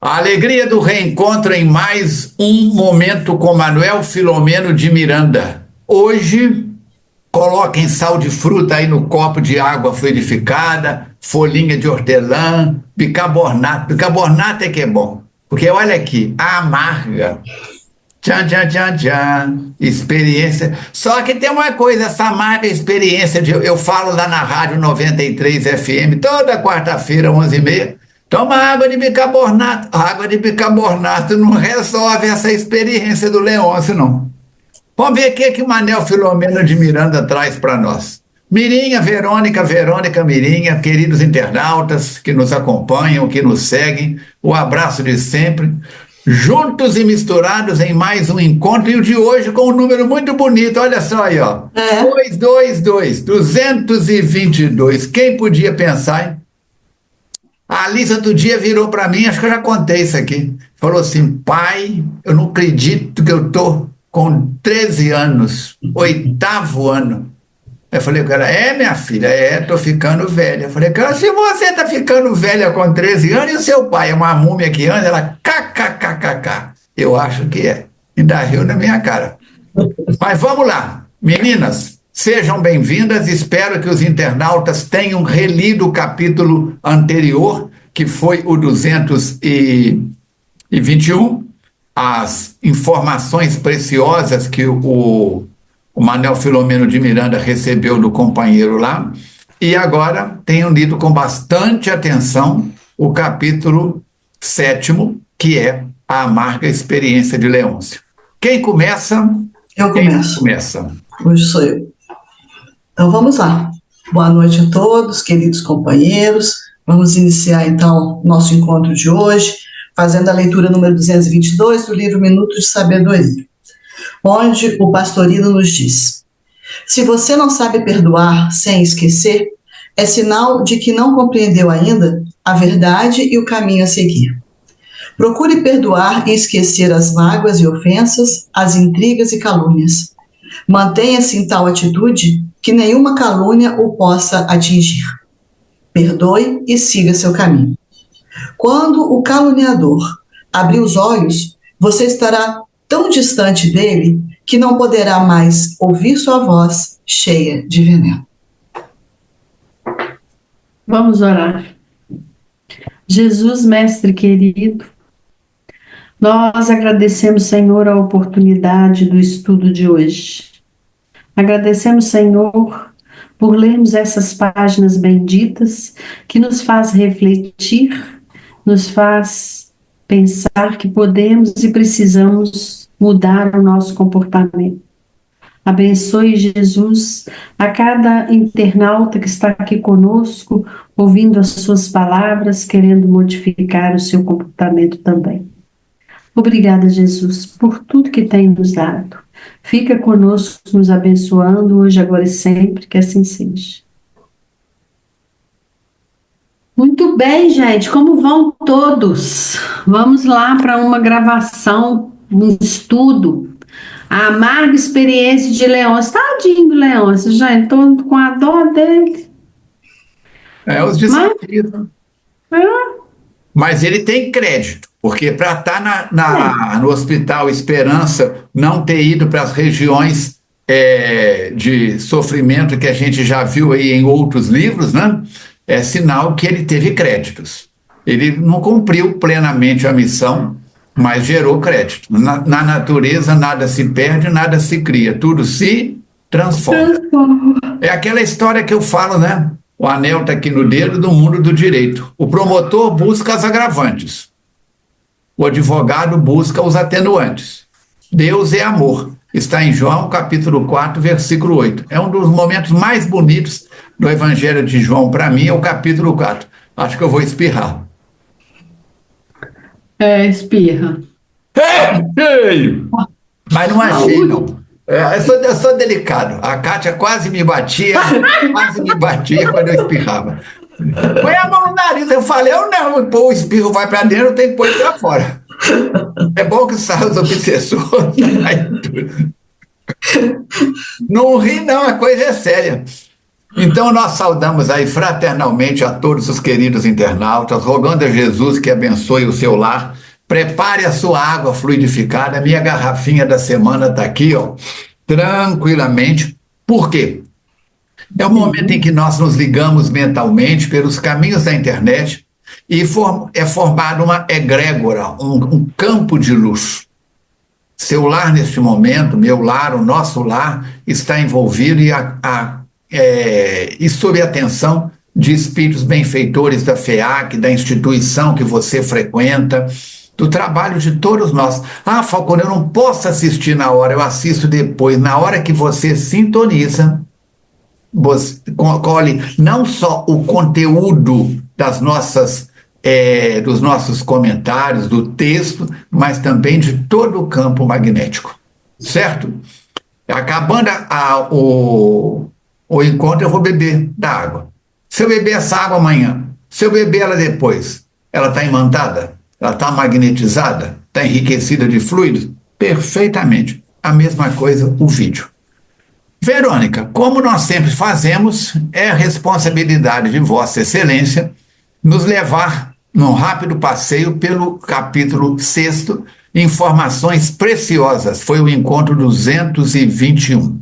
A alegria do reencontro em mais um momento com Manuel Filomeno de Miranda. Hoje, coloquem sal de fruta aí no copo de água fluidificada, folhinha de hortelã, bicarbonato. Bicarbonato é que é bom, porque olha aqui, a amarga. Tchan, tchan, tchan, tchan. Experiência. Só que tem uma coisa, essa amarga experiência, eu falo lá na Rádio 93 FM, toda quarta-feira, 11h30. Toma água de bicarbonato. A água de bicarbonato não resolve essa experiência do Leôncio, não. Vamos ver o que o Manuel Filomeno de Miranda traz para nós. Mirinha, Verônica Mirinha, queridos internautas que nos acompanham, que nos seguem, o abraço de sempre. Juntos e misturados em mais um encontro, e o de hoje com um número muito bonito, olha só aí, ó. 222. Quem podia pensar, hein? A Alice outro dia virou para mim, acho que eu já contei isso aqui, falou assim: pai, eu não acredito que eu tô com 13 anos, 8º ano. Eu falei com ela: minha filha, tô ficando velha. Eu falei com ela: se você tá ficando velha com 13 anos, e o seu pai é uma múmia que anda? Ela, kkkk. Eu acho que é. Ainda riu na minha cara. Mas vamos lá, meninas, sejam bem-vindas. Espero que os internautas tenham relido o capítulo anterior, que foi o 221, as informações preciosas que o Manuel Filomeno de Miranda recebeu do companheiro lá, e agora tenham lido com bastante atenção o capítulo 7º, que é a amarga experiência de Leôncio. Quem começa? Eu começo. Quem começa? Hoje sou eu. Então vamos lá. Boa noite a todos, queridos companheiros. Vamos iniciar então nosso encontro de hoje, fazendo a leitura número 222 do livro Minutos de Sabedoria, onde o pastorino nos diz: se você não sabe perdoar sem esquecer, é sinal de que não compreendeu ainda a verdade e o caminho a seguir. Procure perdoar e esquecer as mágoas e ofensas, as intrigas e calúnias. Mantenha-se em tal atitude que nenhuma calúnia o possa atingir. Perdoe e siga seu caminho. Quando o caluniador abrir os olhos, você estará tão distante dele que não poderá mais ouvir sua voz cheia de veneno. Vamos orar. Jesus, mestre querido, nós agradecemos, Senhor, a oportunidade do estudo de hoje. Agradecemos, Senhor, por lermos essas páginas benditas que nos faz refletir, nos faz pensar que podemos e precisamos mudar o nosso comportamento. Abençoe, Jesus, a cada internauta que está aqui conosco, ouvindo as suas palavras, querendo modificar o seu comportamento também. Obrigada, Jesus, por tudo que tem nos dado. Fica conosco, nos abençoando hoje, agora e sempre, que assim seja. Muito bem, gente, como vão todos? Vamos lá para uma gravação, um estudo. A amarga experiência de Leôncio. Tadinho do Leôncio, gente, estou com a dó dele. Os desafios. Mas ele tem crédito, porque para estar no Hospital Esperança, não ter ido para as regiões de sofrimento que a gente já viu aí em outros livros, né? É sinal que ele teve créditos. Ele não cumpriu plenamente a missão, mas gerou crédito. Na natureza, nada se perde, nada se cria, tudo se transforma. É aquela história que eu falo, né? O anel está aqui no dedo do mundo do direito. O promotor busca as agravantes. O advogado busca os atenuantes. Deus é amor. Está em João, capítulo 4, versículo 8. É um dos momentos mais bonitos do Evangelho de João, para mim, é o capítulo 4. Acho que eu vou espirrar. Espirra. Mas não achei, não. Eu sou delicado. A Kátia quase me batia quando eu espirrava. Põe a mão no nariz. Eu falei: eu não, pô, o espirro vai para dentro, eu tenho que pôr para fora. É bom que saia os obsessores. Não ri, não, a coisa é séria. Então, nós saudamos aí fraternalmente a todos os queridos internautas, rogando a Jesus que abençoe o seu lar. Prepare a sua água fluidificada. A minha garrafinha da semana está aqui, ó, tranquilamente. Por quê? É o momento em que nós nos ligamos mentalmente pelos caminhos da internet e é formada uma egrégora, um campo de luz. Seu lar, neste momento, meu lar, o nosso lar, está envolvido e sob a atenção de espíritos benfeitores da FEAC, da instituição que você frequenta, do trabalho de todos nós. Ah, Falcone, eu não posso assistir na hora, eu assisto depois. Na hora que você sintoniza, você colhe não só o conteúdo dos nossos comentários, do texto, mas também de todo o campo magnético. Certo? Acabando o encontro, eu vou beber da água. Se eu beber essa água amanhã, se eu beber ela depois, ela está imantada? Ela está magnetizada? Está enriquecida de fluidos? Perfeitamente. A mesma coisa o vídeo. Verônica, como nós sempre fazemos, é responsabilidade de Vossa Excelência nos levar num rápido passeio pelo capítulo 6º, informações preciosas. Foi o encontro 221.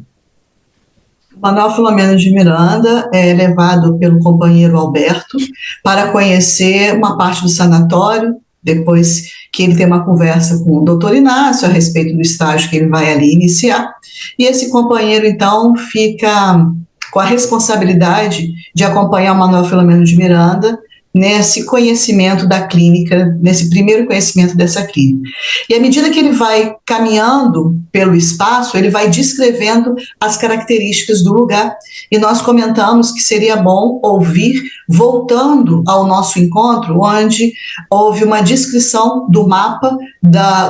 Manuel Filomeno de Miranda é levado pelo companheiro Alberto para conhecer uma parte do sanatório, depois que ele tem uma conversa com o doutor Inácio a respeito do estágio que ele vai ali iniciar. E esse companheiro, então, fica com a responsabilidade de acompanhar o Manuel Filomeno de Miranda nesse conhecimento da clínica, nesse primeiro conhecimento dessa clínica. E à medida que ele vai caminhando pelo espaço, ele vai descrevendo as características do lugar, e nós comentamos que seria bom ouvir, voltando ao nosso encontro, onde houve uma descrição do mapa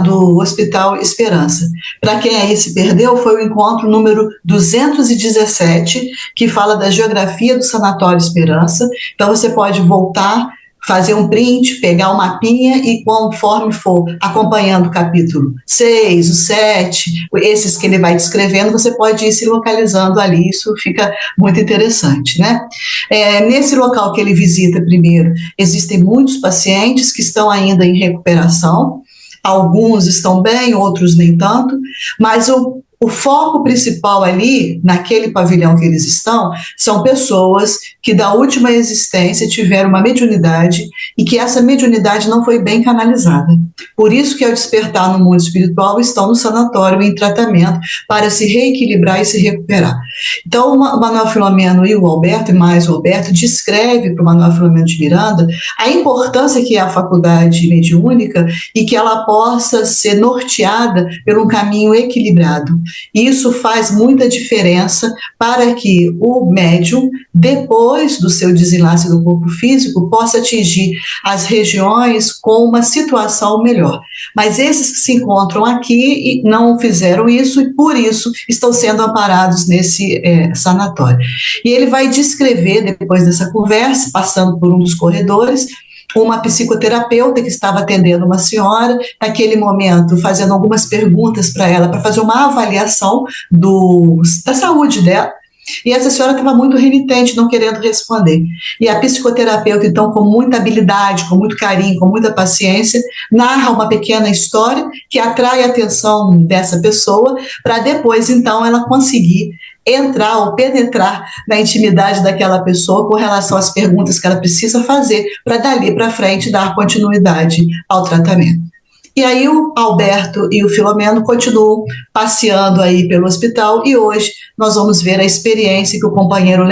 do Hospital Esperança. Para quem aí se perdeu, foi o encontro número 217, que fala da geografia do Sanatório Esperança. Então você pode voltar, fazer um print, pegar o mapinha e conforme for acompanhando o capítulo 6, o 7, esses que ele vai descrevendo, você pode ir se localizando ali, isso fica muito interessante, né? Nesse local que ele visita primeiro, existem muitos pacientes que estão ainda em recuperação, alguns estão bem, outros nem tanto, mas o foco principal ali, naquele pavilhão que eles estão, são pessoas que da última existência tiveram uma mediunidade e que essa mediunidade não foi bem canalizada. Por isso que ao despertar no mundo espiritual estão no sanatório em tratamento para se reequilibrar e se recuperar. Então o Manuel Filomeno e o Alberto, e mais o Alberto, descreve para o Manuel Filomeno de Miranda a importância que é a faculdade mediúnica e que ela possa ser norteada por um caminho equilibrado. Isso faz muita diferença para que o médium, depois do seu desenlace do corpo físico, possa atingir as regiões com uma situação melhor. Mas esses que se encontram aqui não fizeram isso e, por isso, estão sendo amparados nesse sanatório. E ele vai descrever, depois dessa conversa, passando por um dos corredores, uma psicoterapeuta que estava atendendo uma senhora, naquele momento fazendo algumas perguntas para ela, para fazer uma avaliação da saúde dela, e essa senhora estava muito renitente, não querendo responder. E a psicoterapeuta, então, com muita habilidade, com muito carinho, com muita paciência, narra uma pequena história que atrai a atenção dessa pessoa, para depois, então, ela conseguir entrar ou penetrar na intimidade daquela pessoa com relação às perguntas que ela precisa fazer para dali para frente dar continuidade ao tratamento. E aí o Alberto e o Filomeno continuam passeando aí pelo hospital e hoje nós vamos ver a experiência que o companheiro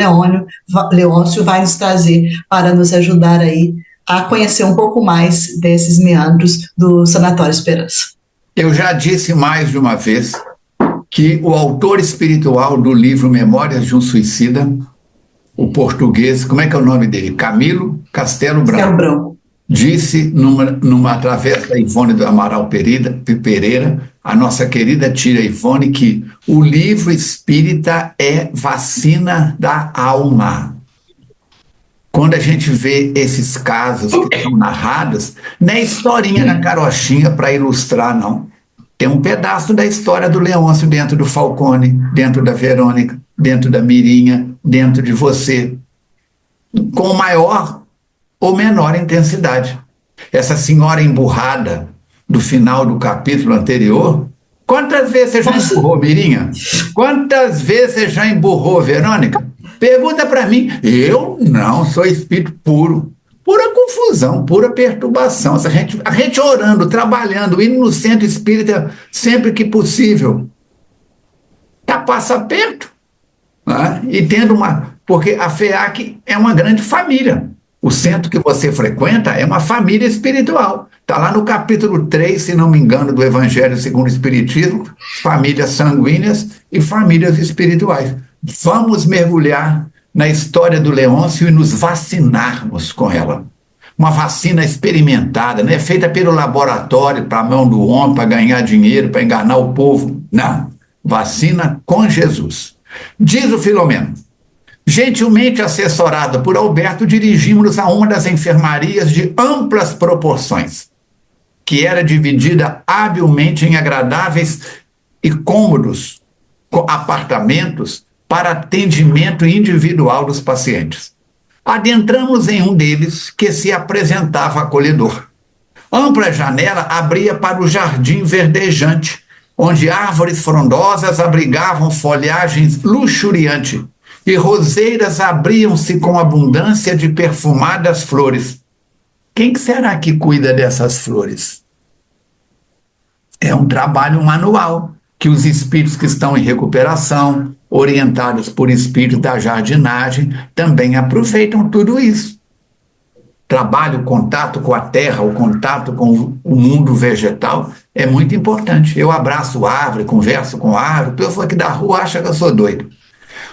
Leôncio vai nos trazer para nos ajudar aí a conhecer um pouco mais desses meandros do Sanatório Esperança. Eu já disse mais de uma vez que o autor espiritual do livro Memórias de um Suicida, o português, como é que é o nome dele? Camilo Castelo Branco. Disse, através da Ivone do Amaral Pereira, a nossa querida tia Ivone, que o livro espírita é vacina da alma. Quando a gente vê esses casos que são narrados, não é historinha na carochinha para ilustrar, não. Tem um pedaço da história do Leôncio dentro do Falcone, dentro da Verônica, dentro da Mirinha, dentro de você, com maior ou menor intensidade. Essa senhora emburrada do final do capítulo anterior, quantas vezes você já emburrou, Mirinha? Quantas vezes você já emburrou, Verônica? Pergunta para mim. Eu não sou espírito puro. Pura confusão, pura perturbação. A gente orando, trabalhando, indo no centro espírita sempre que possível. Passa perto. Né? E tendo uma... Porque a FEAC é uma grande família. O centro que você frequenta é uma família espiritual. Está lá no capítulo 3, se não me engano, do Evangelho segundo o Espiritismo, famílias sanguíneas e famílias espirituais. Vamos mergulhar na história do Leôncio e nos vacinarmos com ela. Uma vacina experimentada, não é feita pelo laboratório para a mão do homem, para ganhar dinheiro, para enganar o povo. Não. Vacina com Jesus. Diz o Filomeno: gentilmente assessorado por Alberto, dirigimos-nos a uma das enfermarias de amplas proporções, que era dividida habilmente em agradáveis e cômodos apartamentos para atendimento individual dos pacientes. Adentramos em um deles, que se apresentava acolhedor. Ampla janela abria para o jardim verdejante, onde árvores frondosas abrigavam folhagens luxuriante, e roseiras abriam-se com abundância de perfumadas flores. Quem será que cuida dessas flores? É um trabalho manual, que os espíritos que estão em recuperação, orientados por espíritos da jardinagem, também aproveitam tudo isso. Trabalho, o contato com a terra, o contato com o mundo vegetal é muito importante. Eu abraço árvore, converso com árvore, a pessoa aqui da rua acha que eu sou doido.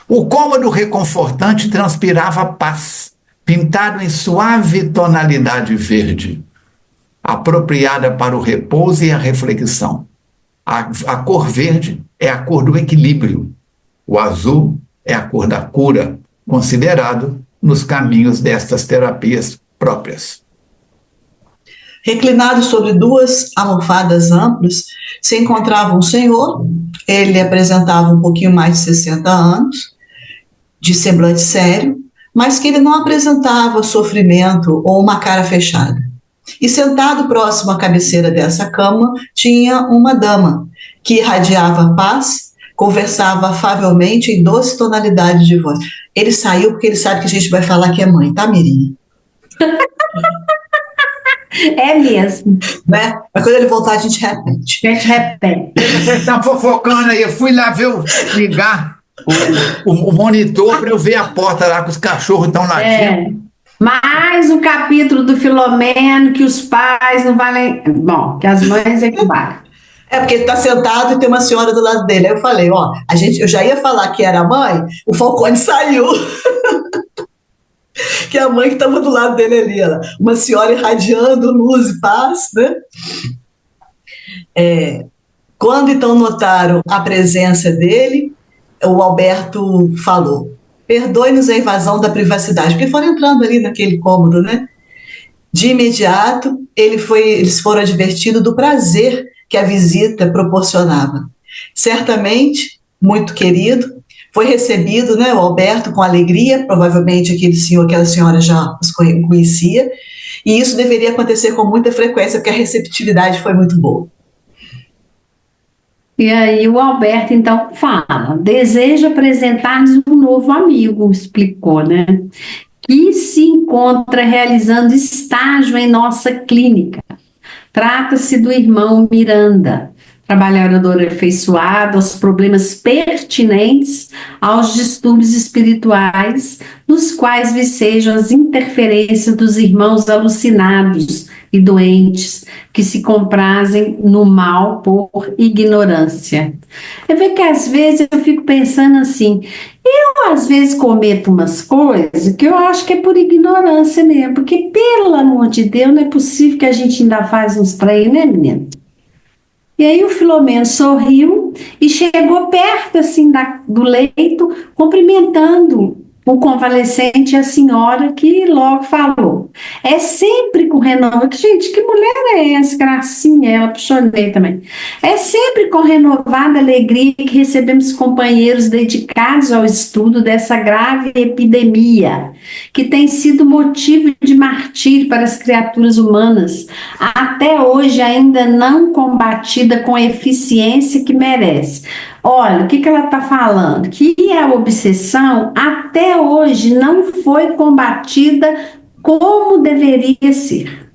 O cômodo reconfortante transpirava paz, pintado em suave tonalidade verde, apropriada para o repouso e a reflexão. A cor verde é a cor do equilíbrio. O azul é a cor da cura, considerado nos caminhos destas terapias próprias. Reclinado sobre duas almofadas amplas, se encontrava um senhor. Ele apresentava um pouquinho mais de 60 anos, de semblante sério, mas que ele não apresentava sofrimento ou uma cara fechada. E sentado próximo à cabeceira dessa cama, tinha uma dama, que irradiava paz, conversava afavelmente em doce tonalidade de voz. Ele saiu porque ele sabe que a gente vai falar que é mãe, tá, Mirinha? É mesmo. Né? Mas quando ele voltar, a gente repete. A gente repete. Vocês estão fofocando aí, eu fui lá ligar o monitor para eu ver a porta lá que os cachorros estão latindo. Mais um capítulo do Filomeno que os pais não valem. Bom, que as mães é que valem. É porque ele está sentado e tem uma senhora do lado dele. Aí eu falei, eu já ia falar que era a mãe, o Falcone saiu. Que é a mãe que estava do lado dele ali, uma senhora irradiando luz e paz, né? Quando então notaram a presença dele, o Alberto falou: perdoe-nos a invasão da privacidade, porque foram entrando ali naquele cômodo, né? De imediato, eles foram advertidos do prazer que a visita proporcionava. Certamente, muito querido, foi recebido, né, o Alberto com alegria, provavelmente aquela senhora já os conhecia, e isso deveria acontecer com muita frequência, porque a receptividade foi muito boa. E aí o Alberto, então, fala: desejo apresentar-lhes um novo amigo, explicou, né? Que se encontra realizando estágio em nossa clínica. Trata-se do irmão Miranda, trabalhador afeiçoado aos problemas pertinentes aos distúrbios espirituais, nos quais vicejam as interferências dos irmãos alucinados e doentes, que se comprazem no mal por ignorância. É ver que às vezes eu fico pensando assim, eu às vezes cometo umas coisas que eu acho que é por ignorância mesmo, porque pelo amor de Deus não é possível que a gente ainda faz uns trem, né, menina? E aí o Filomeno sorriu e chegou perto assim do leito, cumprimentando o convalescente e a senhora que logo falou. É sempre com renovada. Gente, que mulher é essa? Gracinha, ela puxonei também. É sempre com renovada alegria que recebemos companheiros dedicados ao estudo dessa grave epidemia, que tem sido motivo de martírio para as criaturas humanas, até hoje ainda não combatida com a eficiência que merece. Olha, o que ela está falando? Que a obsessão até hoje não foi combatida como deveria ser.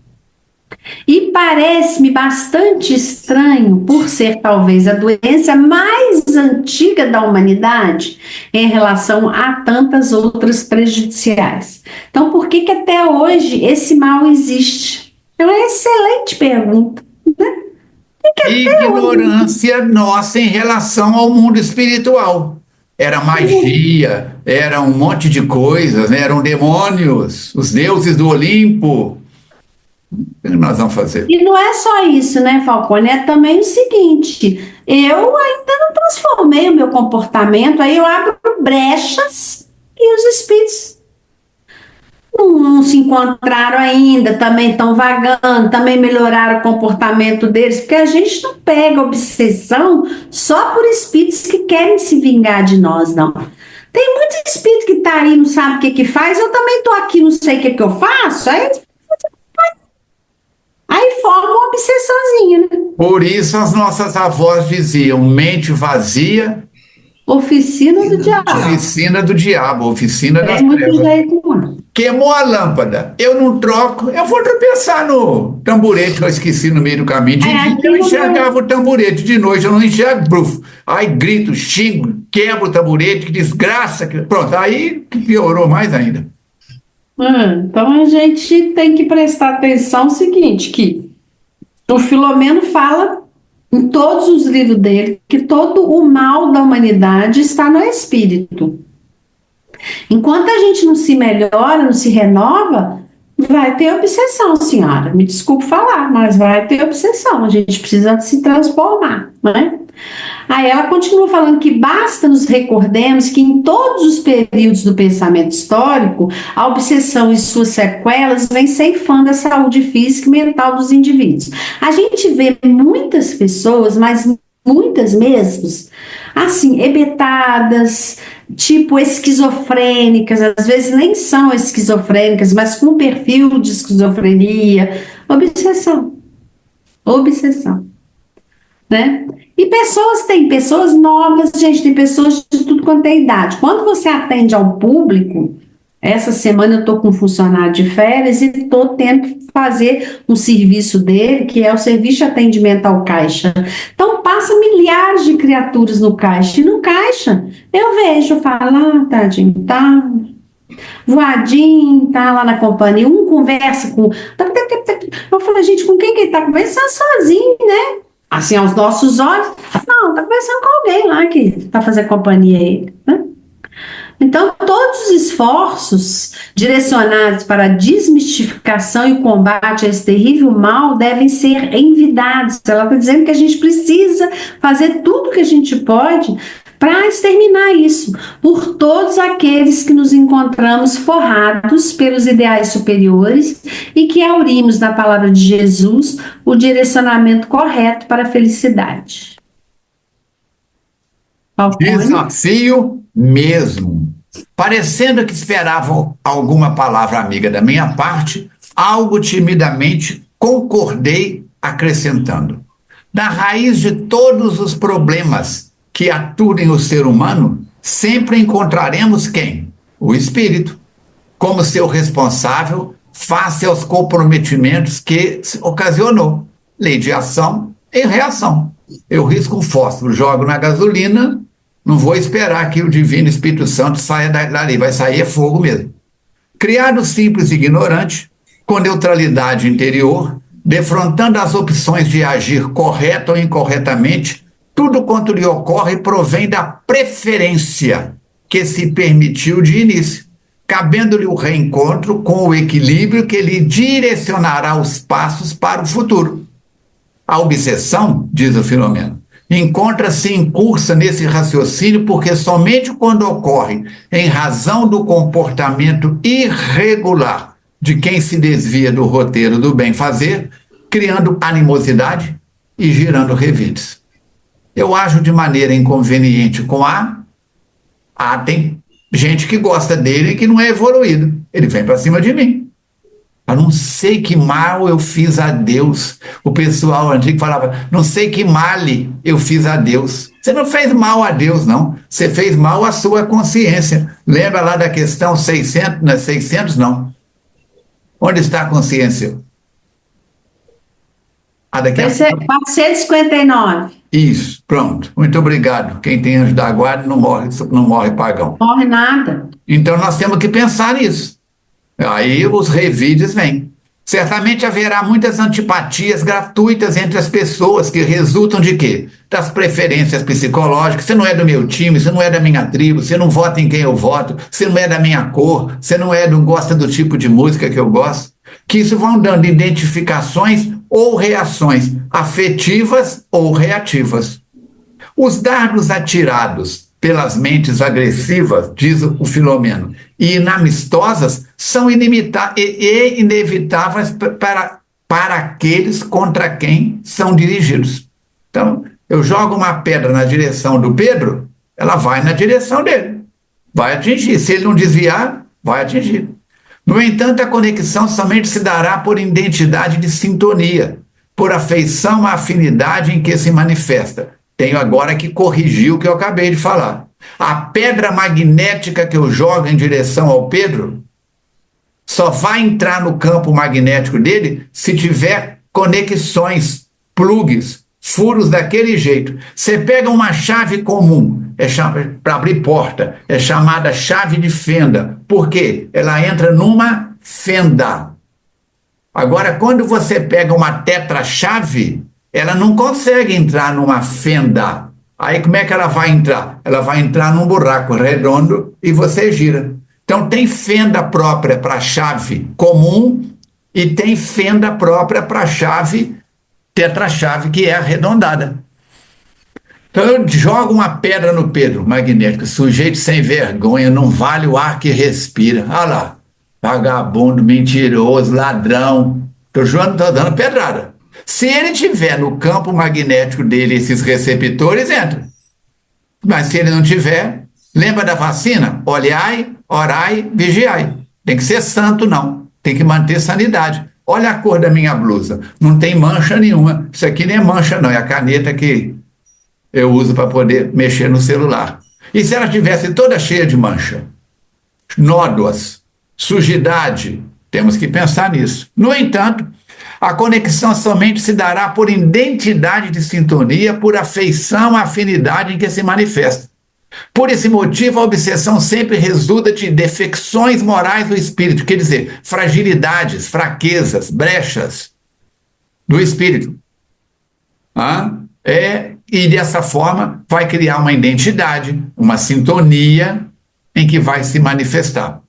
E parece-me bastante estranho, por ser talvez a doença mais antiga da humanidade em relação a tantas outras prejudiciais. Então, por que até hoje esse mal existe? É uma excelente pergunta, né? Ignorância nossa em relação ao mundo espiritual. Era magia, era um monte de coisas, né? Eram demônios, os deuses do Olimpo. O que nós vamos fazer? E não é só isso, né, Falcone? É também o seguinte: eu ainda não transformei o meu comportamento, aí eu abro brechas e os espíritos não se encontraram ainda, também estão vagando, também melhoraram o comportamento deles, porque a gente não pega obsessão só por espíritos que querem se vingar de nós, não. Tem muito espírito que está aí, não sabe o que faz, eu também estou aqui, não sei o que eu faço, aí forma uma obsessãozinha, né? Por isso as nossas avós diziam: mente vazia, Oficina do diabo. oficina do diabo, oficina das Muito trevas. jeito, não. Queimou a lâmpada, eu não troco, eu vou tropeçar no tamborete que eu esqueci no meio do caminho. De dia eu enxergava o tamborete, de noite eu não enxergo, bruf. Aí grito, xingo, quebro o tamborete, que desgraça. Pronto, aí que piorou mais ainda. Então a gente tem que prestar atenção no seguinte, que o Filomeno fala em todos os livros dele que todo o mal da humanidade está no espírito. Enquanto a gente não se melhora, não se renova, vai ter obsessão, senhora. Me desculpe falar, mas vai ter obsessão. A gente precisa se transformar, né? Aí ela continua falando que basta nos recordemos que em todos os períodos do pensamento histórico, a obsessão e suas sequelas vem ceifando a saúde física e mental dos indivíduos. A gente vê muitas pessoas, mas muitas mesmo, assim, hebetadas, tipo esquizofrênicas, às vezes nem são esquizofrênicas, mas com perfil de esquizofrenia, obsessão, né? E tem pessoas novas, gente, tem pessoas de tudo quanto é idade. Quando você atende ao público, essa semana eu estou com um funcionário de férias e estou tendo que fazer um serviço dele, que é o serviço de atendimento ao caixa. Então, passa milhares de criaturas no caixa. E no caixa, eu vejo, falo, tadinho, tá voadinho, tá lá na companhia, um conversa com... Eu falo, gente, com quem que ele tá conversando? Sozinho, né? Assim, aos nossos olhos, não, tá conversando com alguém lá que tá fazendo companhia a ele, né? Então, todos os esforços direcionados para a desmistificação e combate a esse terrível mal devem ser envidados. Ela está dizendo que a gente precisa fazer tudo que a gente pode para exterminar isso, por todos aqueles que nos encontramos forrados pelos ideais superiores e que aurimos na palavra de Jesus o direcionamento correto para a felicidade. Desafio mesmo. Parecendo que esperavam alguma palavra amiga da minha parte, algo timidamente concordei, acrescentando: na raiz de todos os problemas que aturdem o ser humano, sempre encontraremos quem? O espírito, como seu responsável face aos comprometimentos que ocasionou. Lei de ação e reação. Eu risco um fósforo, jogo na gasolina, não vou esperar que o Divino Espírito Santo saia dali, vai sair é fogo mesmo. Criado simples e ignorante, com neutralidade interior, defrontando as opções de agir correto ou incorretamente, tudo quanto lhe ocorre provém da preferência que se permitiu de início, cabendo-lhe o reencontro com o equilíbrio que lhe direcionará os passos para o futuro. A obsessão, diz o Filomeno, encontra-se incursa nesse raciocínio porque somente quando ocorre em razão do comportamento irregular de quem se desvia do roteiro do bem-fazer, criando animosidade e girando revides. Eu ajo de maneira inconveniente com A, tem gente que gosta dele e que não é evoluído. Ele vem para cima de mim. Eu não sei que mal eu fiz a Deus. O pessoal antigo falava, não sei que male eu fiz a Deus. Você não fez mal a Deus, não. Você fez mal à sua consciência. Lembra lá da questão 600? Não é 600, não. Onde está a consciência? Daqui a 459. Isso, pronto. Muito obrigado. Quem tem anjo da guarda não morre pagão. Morre nada. Então nós temos que pensar nisso. Aí os revides vêm. Certamente haverá muitas antipatias gratuitas entre as pessoas que resultam de quê? Das preferências psicológicas. Você não é do meu time, você não é da minha tribo, você não vota em quem eu voto, você não é da minha cor, você não gosta do tipo de música que eu gosto. Que isso vão dando identificações ou reações afetivas ou reativas. Os dardos atirados pelas mentes agressivas, diz o Filomeno, e inamistosas, são inevitáveis para aqueles contra quem são dirigidos. Então, eu jogo uma pedra na direção do Pedro, ela vai na direção dele, vai atingir. Se ele não desviar, vai atingir. No entanto, a conexão somente se dará por identidade de sintonia, por afeição à afinidade em que se manifesta. Tenho agora que corrigir o que eu acabei de falar. A pedra magnética que eu jogo em direção ao Pedro só vai entrar no campo magnético dele se tiver conexões, plugs, furos daquele jeito. Você pega uma chave comum, para abrir porta, é chamada chave de fenda. Por quê? Ela entra numa fenda. Agora, quando você pega uma tetrachave, ela não consegue entrar numa fenda. Aí como é que ela vai entrar? Ela vai entrar num buraco redondo e você gira. Então tem fenda própria para a chave comum e tem fenda própria para a chave tetrachave, que é arredondada. Então eu jogo uma pedra no Pedro magnético, sujeito sem vergonha, não vale o ar que respira. Olha lá, vagabundo, mentiroso, ladrão. Estou dando pedrada. Se ele tiver no campo magnético dele esses receptores, entra. Mas se ele não tiver, lembra da vacina? Olhai, orai, vigiai. Tem que ser santo, não. Tem que manter sanidade. Olha a cor da minha blusa. Não tem mancha nenhuma. Isso aqui nem é mancha, não. É a caneta que eu uso para poder mexer no celular. E se ela tivesse toda cheia de mancha? Nódoas, sujidade. Temos que pensar nisso. No entanto, a conexão somente se dará por identidade de sintonia, por afeição, afinidade em que se manifesta. Por esse motivo, a obsessão sempre resulta de defecções morais do espírito, quer dizer, fragilidades, fraquezas, brechas do espírito. E dessa forma vai criar uma identidade, uma sintonia em que vai se manifestar.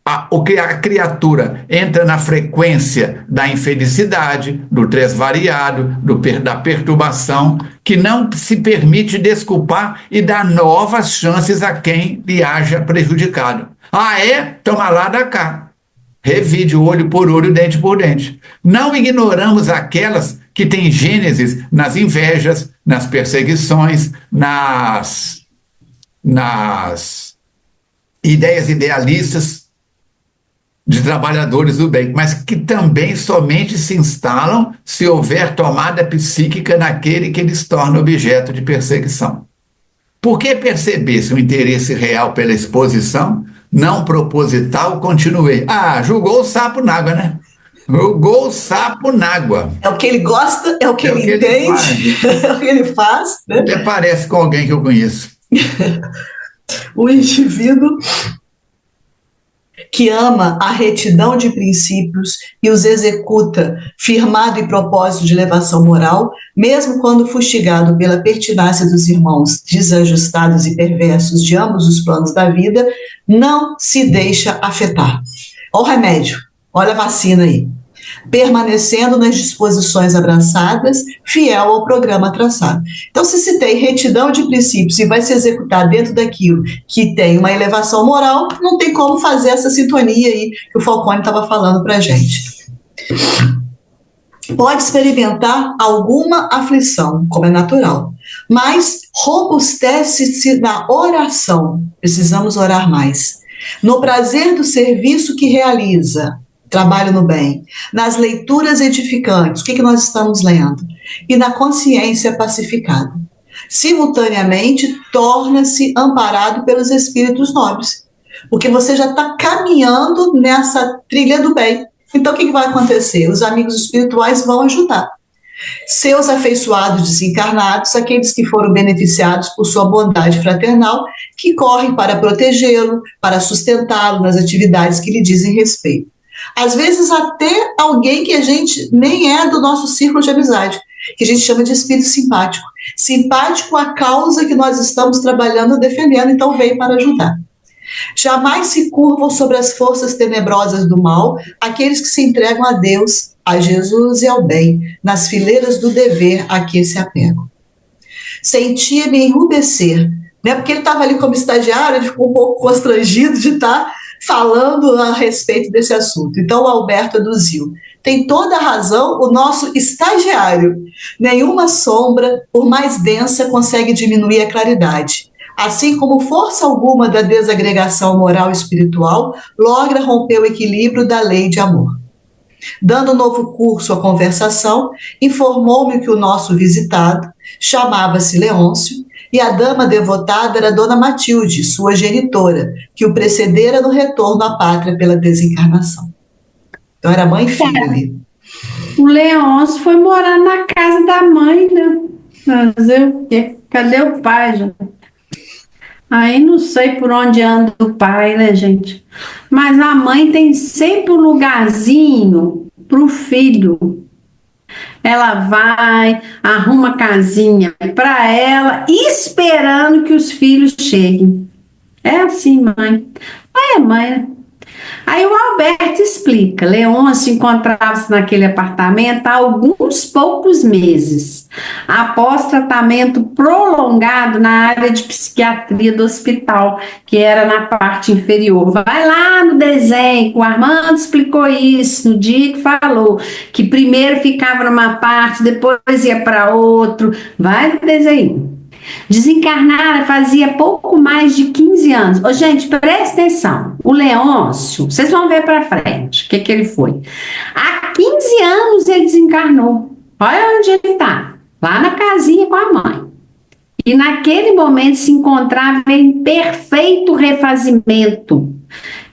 A criatura entra na frequência da infelicidade, do tresvariado, da perturbação, que não se permite desculpar e dá novas chances a quem lhe haja prejudicado. Toma lá da cá. Revide olho por olho, dente por dente. Não ignoramos aquelas que têm gênesis nas invejas, nas perseguições, nas ideias idealistas de trabalhadores do bem, mas que também somente se instalam se houver tomada psíquica naquele que eles tornam objeto de perseguição. Por que perceber-se o interesse real pela exposição, não proposital, continuei? Julgou o sapo na água, né? Julgou o sapo na água. É o que ele gosta, é o que ele entende, é o que ele faz. Né? Até parece com alguém que eu conheço. O indivíduo que ama a retidão de princípios e os executa firmado em propósito de elevação moral, mesmo quando fustigado pela pertinácia dos irmãos desajustados e perversos de ambos os planos da vida, não se deixa afetar. Olha o remédio, olha a vacina aí. permanecendo nas disposições abraçadas, fiel ao programa traçado. Então, se tem retidão de princípios e vai se executar dentro daquilo que tem uma elevação moral, não tem como fazer essa sintonia aí que o Falcone estava falando para a gente. Pode experimentar alguma aflição, como é natural, mas robustece-se na oração. Precisamos orar mais. No prazer do serviço que realiza, trabalho no bem, nas leituras edificantes, o que nós estamos lendo? E na consciência pacificada. Simultaneamente, torna-se amparado pelos espíritos nobres, porque você já está caminhando nessa trilha do bem. Então, o que vai acontecer? Os amigos espirituais vão ajudar. Seus afeiçoados desencarnados, aqueles que foram beneficiados por sua bondade fraternal, que correm para protegê-lo, para sustentá-lo nas atividades que lhe dizem respeito. Às vezes, até alguém que a gente nem é do nosso círculo de amizade, que a gente chama de espírito simpático. Simpático à causa que nós estamos trabalhando, defendendo, então vem para ajudar. Jamais se curvam sobre as forças tenebrosas do mal aqueles que se entregam a Deus, a Jesus e ao bem, nas fileiras do dever a que se apegam. Sentia-me enrubescer, né? Porque ele estava ali como estagiário, ele ficou um pouco constrangido de estar falando a respeito desse assunto. Então o Alberto aduziu. Tem toda a razão o nosso estagiário. Nenhuma sombra, por mais densa, consegue diminuir a claridade. Assim como força alguma da desagregação moral e espiritual logra romper o equilíbrio da lei de amor. Dando novo curso à conversação, informou-me que o nosso visitado chamava-se Leôncio e a dama devotada era Dona Matilde, sua genitora, que o precedera no retorno à pátria pela desencarnação. Então era mãe e filha ali. O Leôncio foi morar na casa da mãe, né? Fazer o quê? Cadê o pai, já? Aí não sei por onde anda o pai, né, gente? Mas a mãe tem sempre um lugarzinho pro filho. Ela vai, arruma casinha para ela, esperando que os filhos cheguem. É assim, mãe. É, mãe, né? Aí o Alberto explica, Leôncio encontrava-se naquele apartamento há alguns poucos meses, após tratamento prolongado na área de psiquiatria do hospital, que era na parte inferior. Vai lá no desenho, o Armando explicou isso no dia que falou, que primeiro ficava numa parte, depois ia para outro. Vai no desenho. Desencarnara fazia pouco mais de 15 anos. Ô, gente, presta atenção. O Leôncio, vocês vão ver para frente o que ele foi. Há 15 anos ele desencarnou. Olha onde ele está. Lá na casinha com a mãe. E naquele momento se encontrava em perfeito refazimento,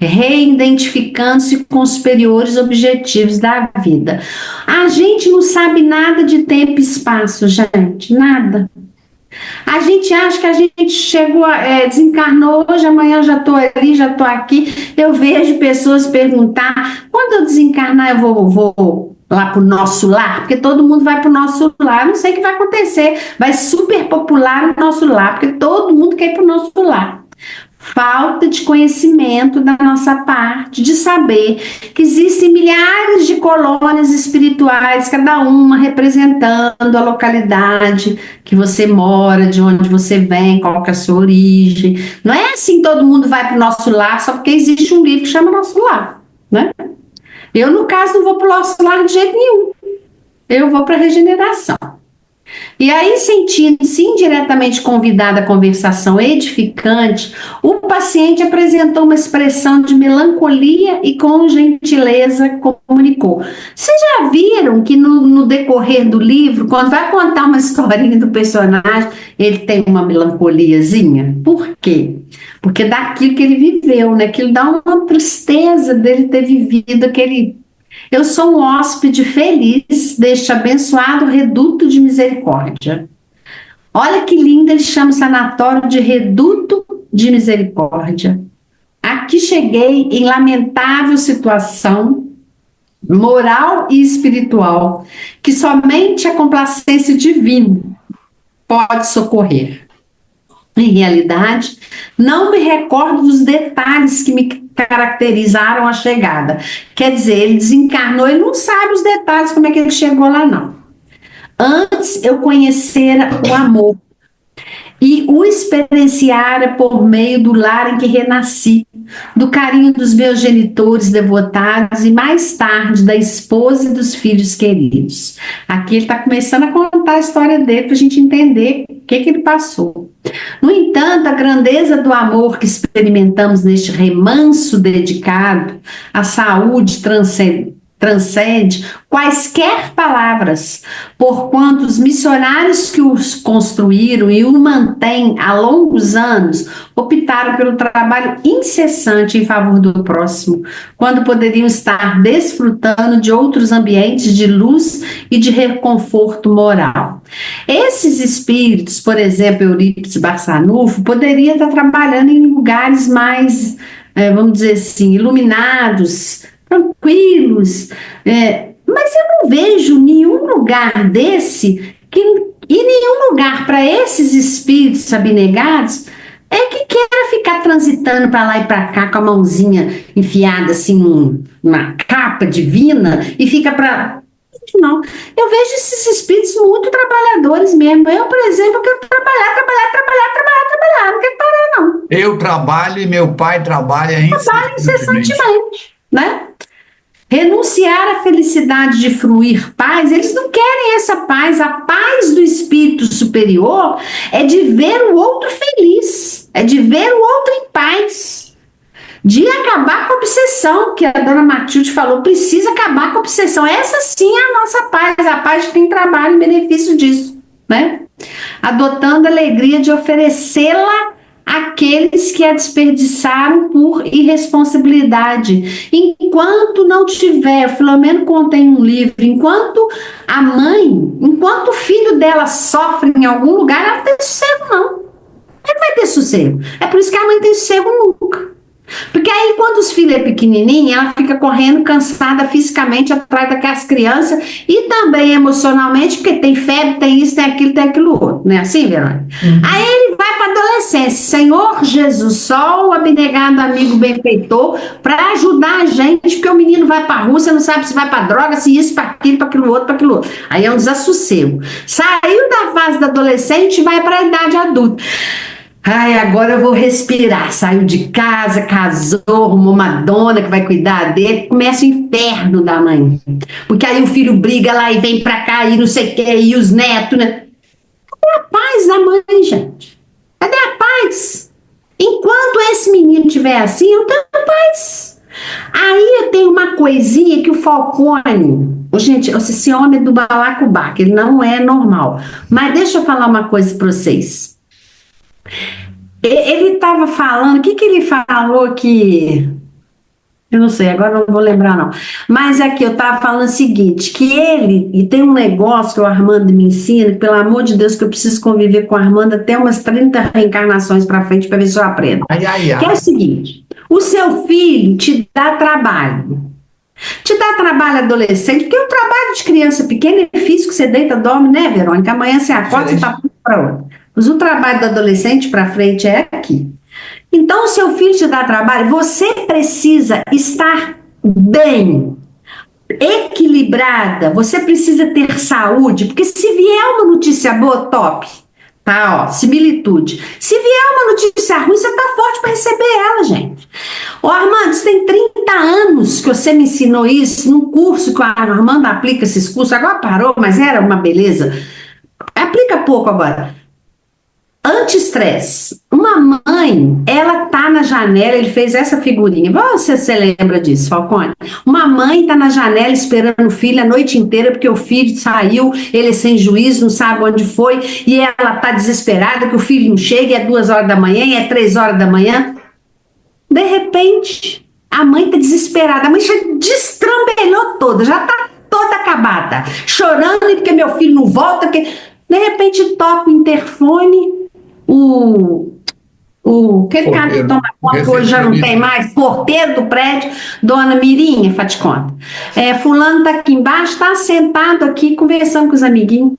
reidentificando-se com os superiores objetivos da vida. A gente não sabe nada de tempo e espaço, gente. Nada. A gente acha que a gente chegou, desencarnou hoje, amanhã eu já estou ali, já estou aqui. Eu vejo pessoas perguntar, quando eu desencarnar eu vou lá para o nosso lar? Porque todo mundo vai para o nosso lar, não sei o que vai acontecer, vai super popular o nosso lar, porque todo mundo quer ir para o nosso lar. Falta de conhecimento da nossa parte, de saber que existem milhares de colônias espirituais, cada uma representando a localidade que você mora, de onde você vem, qual que é a sua origem. Não é assim todo mundo vai para o nosso lar só porque existe um livro que chama Nosso Lar, né? Eu, no caso, não vou para o nosso lar de jeito nenhum. Eu vou para a regeneração. E aí, sentindo-se indiretamente convidada à conversação edificante, o paciente apresentou uma expressão de melancolia e com gentileza comunicou. Vocês já viram que no decorrer do livro, quando vai contar uma historinha do personagem, ele tem uma melancoliazinha? Por quê? Porque daquilo que ele viveu, né? Aquilo dá uma tristeza dele ter vivido aquele... Eu sou um hóspede feliz deste abençoado reduto de misericórdia. Olha que lindo, ele chama o sanatório de reduto de misericórdia. Aqui cheguei em lamentável situação moral e espiritual, que somente a complacência divina pode socorrer. Em realidade, não me recordo dos detalhes que me caracterizaram a chegada. Quer dizer, ele desencarnou, ele não sabe os detalhes como é que ele chegou lá, não. Antes eu conhecera o amor e o experienciara por meio do lar em que renasci, do carinho dos meus genitores devotados e mais tarde da esposa e dos filhos queridos. Aqui ele está começando a contar a história dele para a gente entender o que ele passou. No entanto, a grandeza do amor que experimentamos neste remanso dedicado à saúde transcende quaisquer palavras, porquanto os missionários que os construíram e o mantêm há longos anos optaram pelo trabalho incessante em favor do próximo, quando poderiam estar desfrutando de outros ambientes de luz e de reconforto moral. Esses espíritos, por exemplo, Eurípides Barçanufo, poderiam estar trabalhando em lugares mais, vamos dizer assim, iluminados, tranquilos, mas eu não vejo nenhum lugar desse e nenhum lugar para esses espíritos abnegados que queira ficar transitando para lá e para cá com a mãozinha enfiada assim numa capa divina e fica para... Não, eu vejo esses espíritos muito trabalhadores mesmo. Eu, por exemplo, quero trabalhar, não quero parar, não. Eu trabalho e meu pai trabalha incessantemente, né? Renunciar à felicidade de fruir paz, eles não querem essa paz. A paz do espírito superior é de ver o outro feliz, é de ver o outro em paz, de acabar com a obsessão, que a dona Matilde falou, precisa acabar com a obsessão. Essa sim é a nossa paz, a paz de quem trabalha em benefício disso, né? Adotando a alegria de oferecê-la àqueles que a desperdiçaram por irresponsabilidade. Enquanto não tiver, o Filomeno conta em um livro, enquanto o filho dela sofre em algum lugar, ela não tem sossego, não. Ela não vai ter sossego. É por isso que a mãe tem sossego nunca. Porque aí, quando os filhos é pequenininho, ela fica correndo cansada fisicamente atrás daquelas crianças e também emocionalmente, porque tem febre, tem isso, tem aquilo outro, não é assim, Verônica? Aí ele vai para a adolescência. Senhor Jesus, só o abnegado amigo benfeitor para ajudar a gente, porque o menino vai para a Rússia, não sabe se vai para droga, se isso, para aquilo outro. Aí é um desassossego. Saiu da fase da adolescente e vai para a idade adulta. Ai, agora eu vou respirar. Saiu de casa, casou, arrumou uma dona que vai cuidar dele. Começa o inferno da mãe. Porque aí o filho briga lá e vem pra cá e não sei o que, e os netos, né? Cadê a paz da mãe, gente? Cadê a paz? Enquanto esse menino estiver assim, eu tenho paz. Aí eu tenho uma coisinha que o Falcone... Gente, esse homem do balacobaco, ele não é normal. Mas deixa eu falar uma coisa pra vocês. Ele estava falando, o que ele falou que... Eu não sei, agora não vou lembrar não. Mas aqui eu estava falando o seguinte, que e tem um negócio que o Armando me ensina, que, pelo amor de Deus, que eu preciso conviver com o Armando até umas 30 reencarnações para frente para ver se eu aprendo. Que é o seguinte, o seu filho te dá trabalho. Te dá trabalho adolescente, porque o trabalho de criança pequena é difícil, que você deita, dorme, né, Verônica? Amanhã você acorda e está para outra. Mas o trabalho do adolescente para frente é aqui. Então, o seu filho te dá trabalho, você precisa estar bem, equilibrada, você precisa ter saúde, porque se vier uma notícia boa, top, tá, ó, similitude. Se vier uma notícia ruim, você tá forte para receber ela, gente. Ô, Armando, você tem 30 anos que você me ensinou isso num curso que o Armando aplica esses cursos, agora parou, mas era uma beleza. Aplica pouco agora. Anti-estresse. Uma mãe, ela tá na janela, ele fez essa figurinha. Você lembra disso, Falcone? Uma mãe tá na janela esperando o filho a noite inteira porque o filho saiu, ele é sem juízo, não sabe onde foi, e ela tá desesperada que o filho não chega, é 2 horas da manhã, é 3 horas da manhã. De repente, a mãe tá desesperada, a mãe já destrambelhou toda, já tá toda acabada, chorando porque meu filho não volta, porque... De repente toca o interfone, aquele cara que toma conta, que hoje já não tem mais, porteiro do prédio, dona Mirinha, faz conta. Fulano tá aqui embaixo, tá sentado aqui, conversando com os amiguinhos.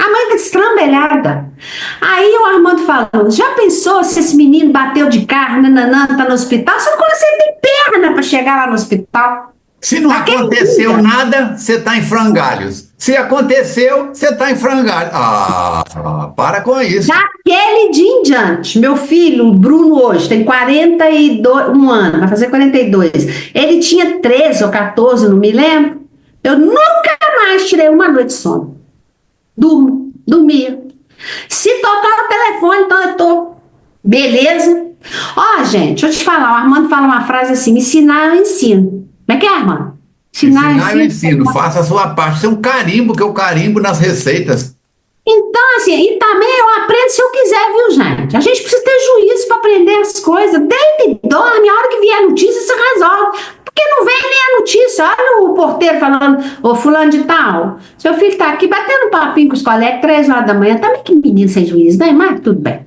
A mãe tá estrambelhada. Aí o Armando falou, já pensou se esse menino bateu de carro, nananã, tá no hospital? Você não consegue ter perna para chegar lá no hospital. Se não aconteceu nada, você está em frangalhos. Se aconteceu, você está em frangalhos. Para com isso. Daquele dia em diante, meu filho, o Bruno, hoje tem 41 anos, vai fazer 42. Ele tinha 13 ou 14, não me lembro. Eu nunca mais tirei uma noite de sono. Dormia. Se tocar o telefone, então eu tô. Beleza? Ó, gente, deixa eu te falar, o Armando fala uma frase assim, ensinar eu ensino. Como é que é, Armando? Ensinar eu ensino, faça a sua parte. Isso é um carimbo, que eu carimbo nas receitas. Então, assim, e também eu aprendo se eu quiser, viu, gente? A gente precisa ter juízo para aprender as coisas. Deita e dorme, a hora que vier a notícia, você resolve. Porque não vem nem a notícia. Olha o porteiro falando, ô fulano de tal, seu filho tá aqui batendo um papinho com os colegas, 3 horas da manhã. Também que menino sem juízo, né? Mas tudo bem.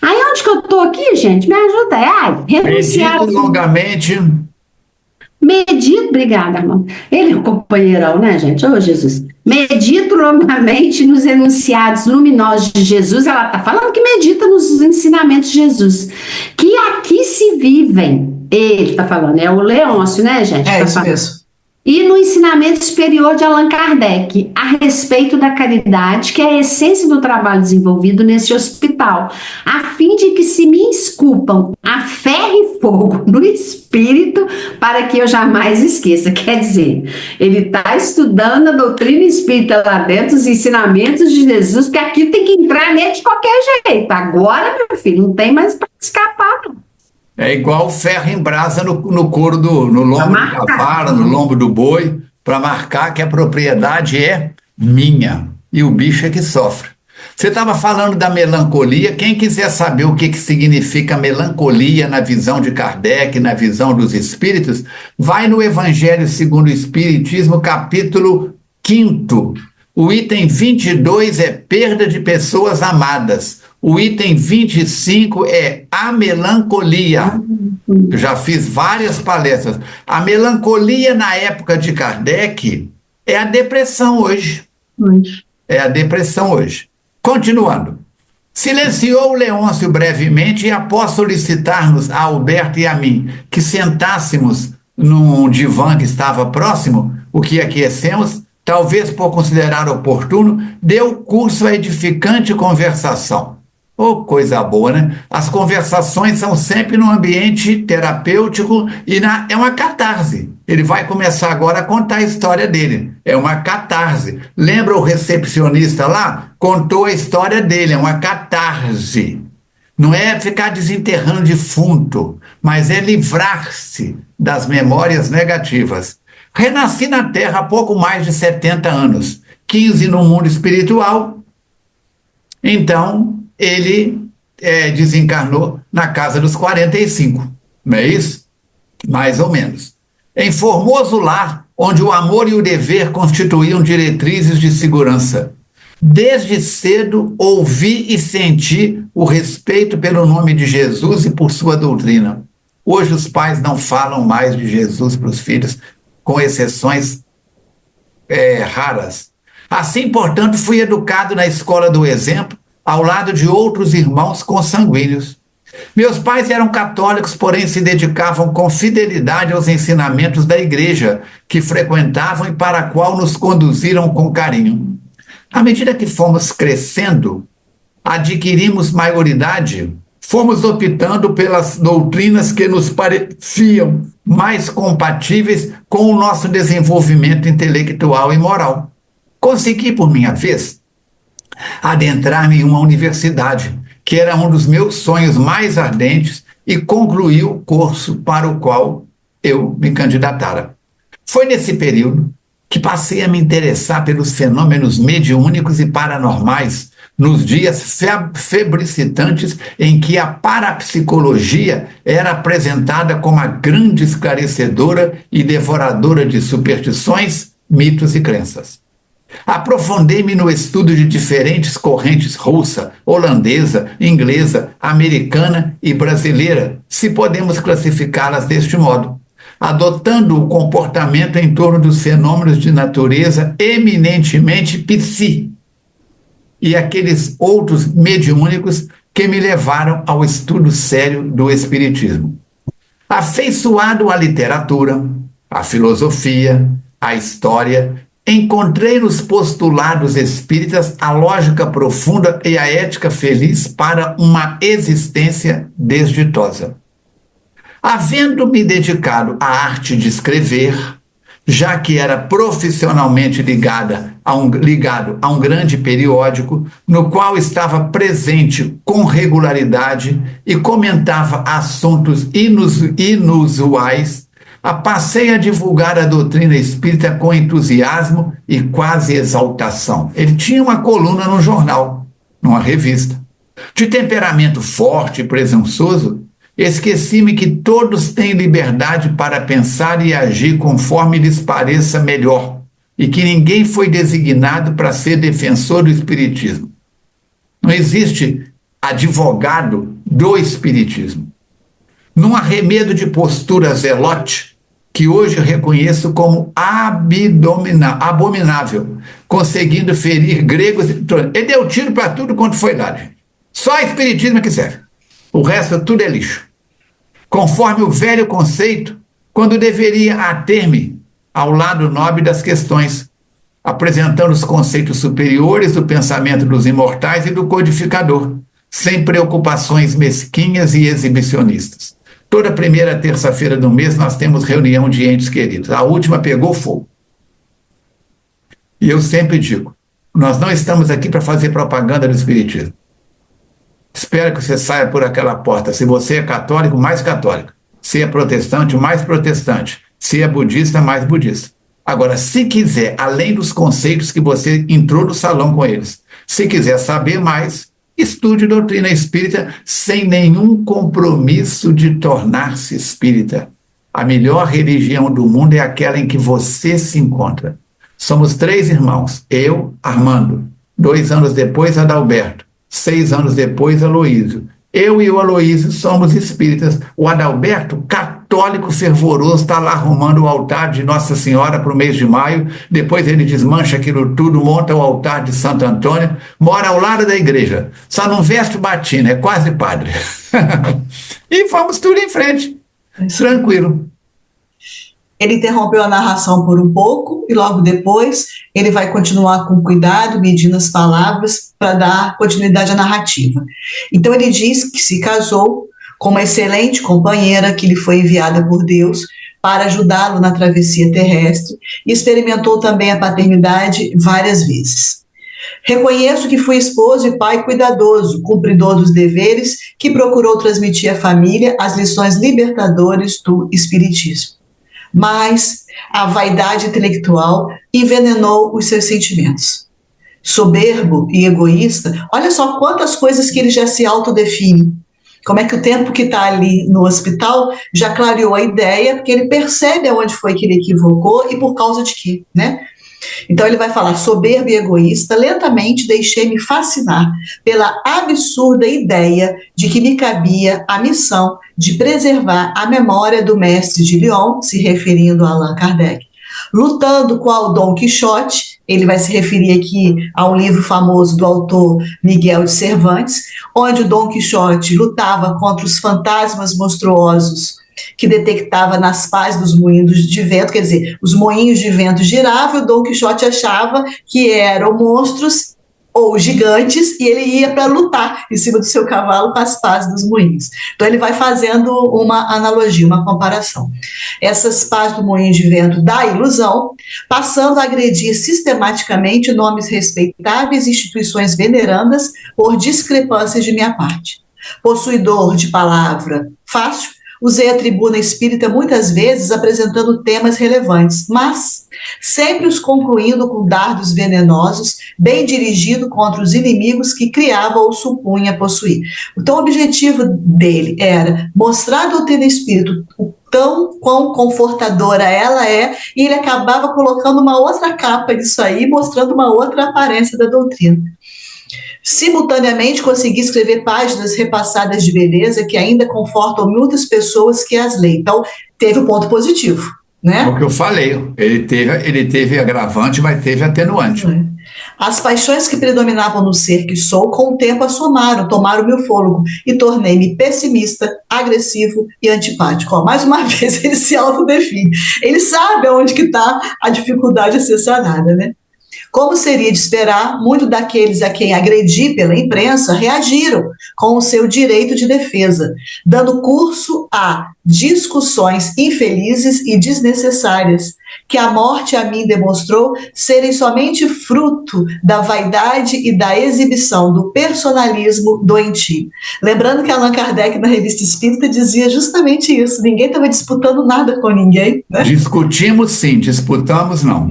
Aí onde que eu tô aqui, gente? Me ajuda aí. Renunciar. Medito longamente. Medito, obrigada, irmão. Ele é o companheirão, né, gente? Ô, Jesus. Medito longamente nos enunciados luminosos de Jesus. Ela está falando que medita nos ensinamentos de Jesus. Que aqui se vivem. Ele está falando, é o Leôncio, né, gente? É isso mesmo. E no ensinamento superior de Allan Kardec, a respeito da caridade, que é a essência do trabalho desenvolvido nesse hospital, a fim de que se me esculpam a ferro e fogo no espírito, para que eu jamais esqueça. Quer dizer, ele está estudando a doutrina espírita lá dentro, os ensinamentos de Jesus, porque aqui tem que entrar nele de qualquer jeito. Agora, meu filho, não tem mais para escapar, não. É igual ferro em brasa no couro no lombo do cavalo, no lombo do boi, para marcar que a propriedade é minha e o bicho é que sofre. Você estava falando da melancolia. Quem quiser saber o que significa melancolia na visão de Kardec, na visão dos espíritos, vai no Evangelho segundo o Espiritismo, capítulo 5º. O item 22 é perda de pessoas amadas. O item 25 é a melancolia. Eu já fiz várias palestras. A melancolia na época de Kardec é a depressão hoje. É a depressão hoje. Continuando. Silenciou o Leôncio brevemente e, após solicitar-nos a Alberto e a mim que sentássemos num divã que estava próximo, o que aquecemos, talvez por considerar oportuno, deu curso à edificante conversação. Oh, coisa boa, né? As conversações são sempre num ambiente terapêutico e é uma catarse. Ele vai começar agora a contar a história dele. É uma catarse. Lembra o recepcionista lá? Contou a história dele. É uma catarse. Não é ficar desenterrando defunto, mas é livrar-se das memórias negativas. Renasci na Terra há pouco mais de 70 anos. 15 no mundo espiritual. Então, ele desencarnou na casa dos 45, não é isso? Mais ou menos. Em formoso lar, onde o amor e o dever constituíam diretrizes de segurança. Desde cedo ouvi e senti o respeito pelo nome de Jesus e por sua doutrina. Hoje os pais não falam mais de Jesus para os filhos, com exceções raras. Assim, portanto, fui educado na escola do exemplo, ao lado de outros irmãos consanguíneos. Meus pais eram católicos, porém se dedicavam com fidelidade aos ensinamentos da igreja, que frequentavam e para a qual nos conduziram com carinho. À medida que fomos crescendo, adquirimos maioridade, fomos optando pelas doutrinas que nos pareciam mais compatíveis com o nosso desenvolvimento intelectual e moral. Consegui, por minha vez, adentrar-me em uma universidade, que era um dos meus sonhos mais ardentes, e concluí o curso para o qual eu me candidatara. Foi nesse período que passei a me interessar pelos fenômenos mediúnicos e paranormais, nos dias febricitantes em que a parapsicologia era apresentada como a grande esclarecedora e devoradora de superstições, mitos e crenças. Aprofundei-me no estudo de diferentes correntes russa, holandesa, inglesa, americana e brasileira, se podemos classificá-las deste modo, adotando o comportamento em torno dos fenômenos de natureza eminentemente psi. e aqueles outros mediúnicos que me levaram ao estudo sério do Espiritismo. Afeiçoado à literatura, à filosofia, à história, encontrei nos postulados espíritas a lógica profunda e a ética feliz para uma existência desditosa. Havendo-me dedicado à arte de escrever, já que era profissionalmente ligado a um grande periódico, no qual estava presente com regularidade e comentava assuntos inusuais, passei a divulgar a doutrina espírita com entusiasmo e quase exaltação. Ele tinha uma coluna no jornal, numa revista. De temperamento forte e presunçoso, esqueci-me que todos têm liberdade para pensar e agir conforme lhes pareça melhor, e que ninguém foi designado para ser defensor do Espiritismo. Não existe advogado do Espiritismo. Num arremedo de postura zelote, que hoje reconheço como abominável, conseguindo ferir gregos. Ele deu tiro para tudo quanto foi dado. Só Espiritismo é que serve. O resto tudo é lixo. Conforme o velho conceito, quando deveria ater-me ao lado nobre das questões, apresentando os conceitos superiores do pensamento dos imortais e do codificador, sem preocupações mesquinhas e exibicionistas. Toda primeira terça-feira do mês nós temos reunião de entes queridos. A última pegou fogo. E eu sempre digo, nós não estamos aqui para fazer propaganda do Espiritismo. Espero que você saia por aquela porta. Se você é católico, mais católico. Se é protestante, mais protestante. Se é budista, mais budista. Agora, se quiser, além dos conceitos que você entrou no salão com eles, se quiser saber mais, estude doutrina espírita sem nenhum compromisso de tornar-se espírita. A melhor religião do mundo é aquela em que você se encontra. Somos 3 irmãos. Eu, Armando. 2 anos depois, Adalberto. 6 anos depois, Aloísio. Eu e o Aloísio somos espíritas. O Adalberto, católico fervoroso, está lá arrumando o altar de Nossa Senhora para o mês de maio. Depois ele desmancha aquilo tudo, monta o altar de Santo Antônio, mora ao lado da igreja. Só não veste batina, é quase padre. E vamos tudo em frente. Tranquilo. Ele interrompeu a narração por um pouco e logo depois ele vai continuar com cuidado, medindo as palavras para dar continuidade à narrativa. Então ele diz que se casou com uma excelente companheira que lhe foi enviada por Deus para ajudá-lo na travessia terrestre e experimentou também a paternidade várias vezes. Reconheço que fui esposo e pai cuidadoso, cumpridor dos deveres, que procurou transmitir à família as lições libertadoras do Espiritismo. Mas a vaidade intelectual envenenou os seus sentimentos. Soberbo e egoísta, olha só quantas coisas que ele já se autodefine. Como é que o tempo que está ali no hospital já clareou a ideia, porque ele percebe aonde foi que ele equivocou e por causa de quê, né? Então ele vai falar, soberbo e egoísta, lentamente deixei-me fascinar pela absurda ideia de que me cabia a missão de preservar a memória do mestre de Lyon, se referindo a Allan Kardec, lutando qual Dom Quixote. Ele vai se referir aqui ao livro famoso do autor Miguel de Cervantes, onde o Dom Quixote lutava contra os fantasmas monstruosos que detectava nas pás dos moinhos de vento, quer dizer, os moinhos de vento giravam e o Dom Quixote achava que eram monstros ou gigantes e ele ia para lutar em cima do seu cavalo com as pás dos moinhos. Então ele vai fazendo uma analogia, uma comparação. Essas pás do moinho de vento da ilusão, passando a agredir sistematicamente nomes respeitáveis e instituições venerandas por discrepâncias de minha parte. Possuidor de palavra fácil, usei a tribuna espírita muitas vezes apresentando temas relevantes, mas sempre os concluindo com dardos venenosos, bem dirigido contra os inimigos que criava ou supunha possuir. Então o objetivo dele era mostrar a doutrina espírita, o quão confortadora ela é, e ele acabava colocando uma outra capa disso aí, mostrando uma outra aparência da doutrina. Simultaneamente, consegui escrever páginas repassadas de beleza que ainda confortam muitas pessoas que as leem. Então, teve um ponto positivo, né? É o que eu falei, ele teve agravante, mas teve atenuante. As paixões que predominavam no ser que sou, com o tempo assomaram, tomaram meu fôlego e tornei-me pessimista, agressivo e antipático. Ó, mais uma vez, ele se autodefine. Ele sabe aonde que está a dificuldade a ser sanada, né? Como seria de esperar, muitos daqueles a quem agredi pela imprensa reagiram com o seu direito de defesa, dando curso a discussões infelizes e desnecessárias, que a morte a mim demonstrou serem somente fruto da vaidade e da exibição do personalismo doentio. Lembrando que Allan Kardec, na Revista Espírita, dizia justamente isso: ninguém estava disputando nada com ninguém, né? Discutimos sim, disputamos não.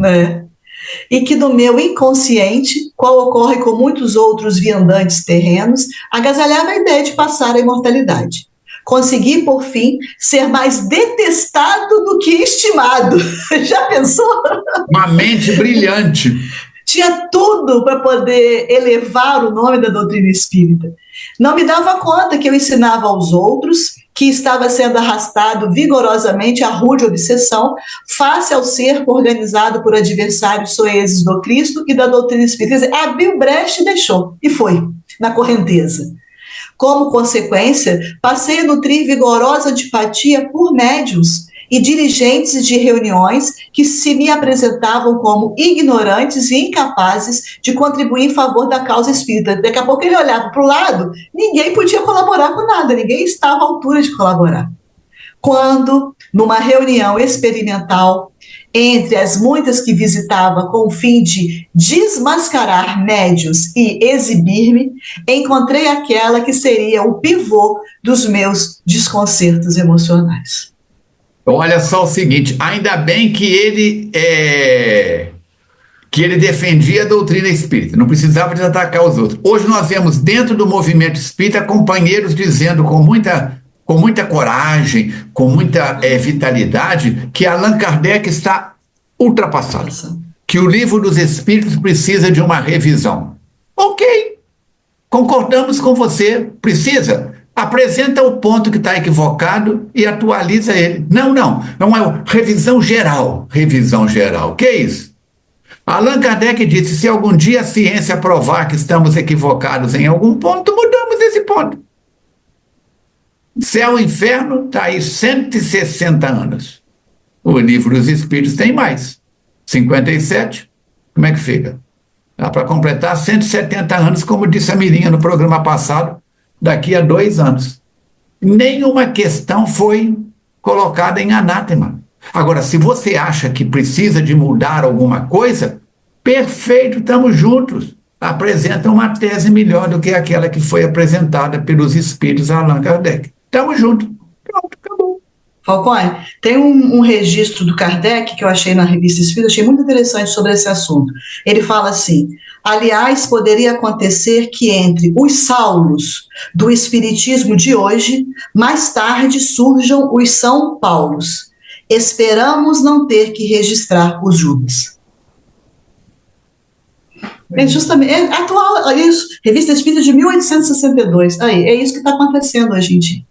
E que no meu inconsciente, qual ocorre com muitos outros viandantes terrenos, agasalhava a ideia de passar a imortalidade. Consegui, por fim, ser mais detestado do que estimado. Já pensou? Uma mente brilhante. Tinha tudo para poder elevar o nome da doutrina espírita. Não me dava conta que eu ensinava aos outros, que estava sendo arrastado vigorosamente à rude obsessão, face ao cerco organizado por adversários soezes do Cristo e da doutrina espírita. Abriu brecha e deixou, e foi, na correnteza. Como consequência, passei a nutrir vigorosa antipatia por médiuns e dirigentes de reuniões que se me apresentavam como ignorantes e incapazes de contribuir em favor da causa espírita. Daqui a pouco ele olhava para o lado, ninguém podia colaborar com nada, ninguém estava à altura de colaborar. Quando, numa reunião experimental, entre as muitas que visitava com o fim de desmascarar médiuns e exibir-me, encontrei aquela que seria o pivô dos meus desconcertos emocionais. Olha só o seguinte, ainda bem que ele defendia a doutrina espírita, não precisava de atacar os outros. Hoje nós vemos dentro do movimento espírita companheiros dizendo com muita coragem, com muita vitalidade, que Allan Kardec está ultrapassado, que o Livro dos Espíritos precisa de uma revisão. Ok, concordamos com você, precisa. Apresenta o ponto que está equivocado e atualiza ele. Não é revisão geral. Revisão geral, que é isso? Allan Kardec disse, se algum dia a ciência provar que estamos equivocados em algum ponto, mudamos esse ponto. Céu e inferno está aí 160 anos. O Livro dos Espíritos tem mais. 57, como é que fica? Dá para completar 170 anos, como disse a Mirinha no programa passado, daqui a 2 anos. Nenhuma questão foi colocada em anátema. Agora, se você acha que precisa de mudar alguma coisa, perfeito, estamos juntos. Apresenta uma tese melhor do que aquela que foi apresentada pelos espíritos Allan Kardec. Estamos juntos. Pronto, acabou. Falcone, tem um registro do Kardec que eu achei na Revista Espírita, achei muito interessante sobre esse assunto. Ele fala assim: aliás, poderia acontecer que entre os Saulos do Espiritismo de hoje, mais tarde surjam os São Paulos. Esperamos não ter que registrar os Judas. É justamente, é atual, é isso, Revista Espírita de 1862. Aí, é isso que está acontecendo hoje em dia.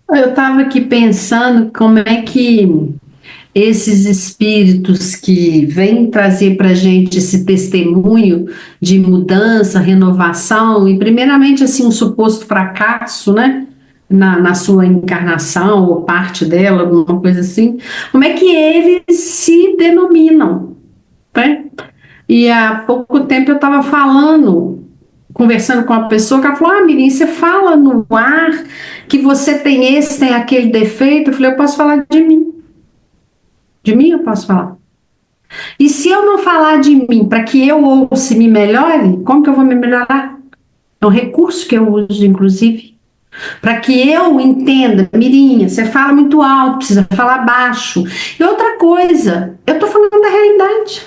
Eu estava aqui pensando como é que esses espíritos que vêm trazer para a gente esse testemunho de mudança, renovação, e primeiramente assim um suposto fracasso, né, na sua encarnação, ou parte dela, alguma coisa assim, como é que eles se denominam, né? E há pouco tempo eu estava conversando com uma pessoa que ela falou, Mirim, você fala no ar que você tem esse, tem aquele defeito. Eu falei, eu posso falar de mim. De mim eu posso falar. E se eu não falar de mim para que eu ouça e me melhore, como que eu vou me melhorar? É um recurso que eu uso, inclusive, para que eu entenda, Mirinha, você fala muito alto, precisa falar baixo. E outra coisa, eu estou falando da realidade.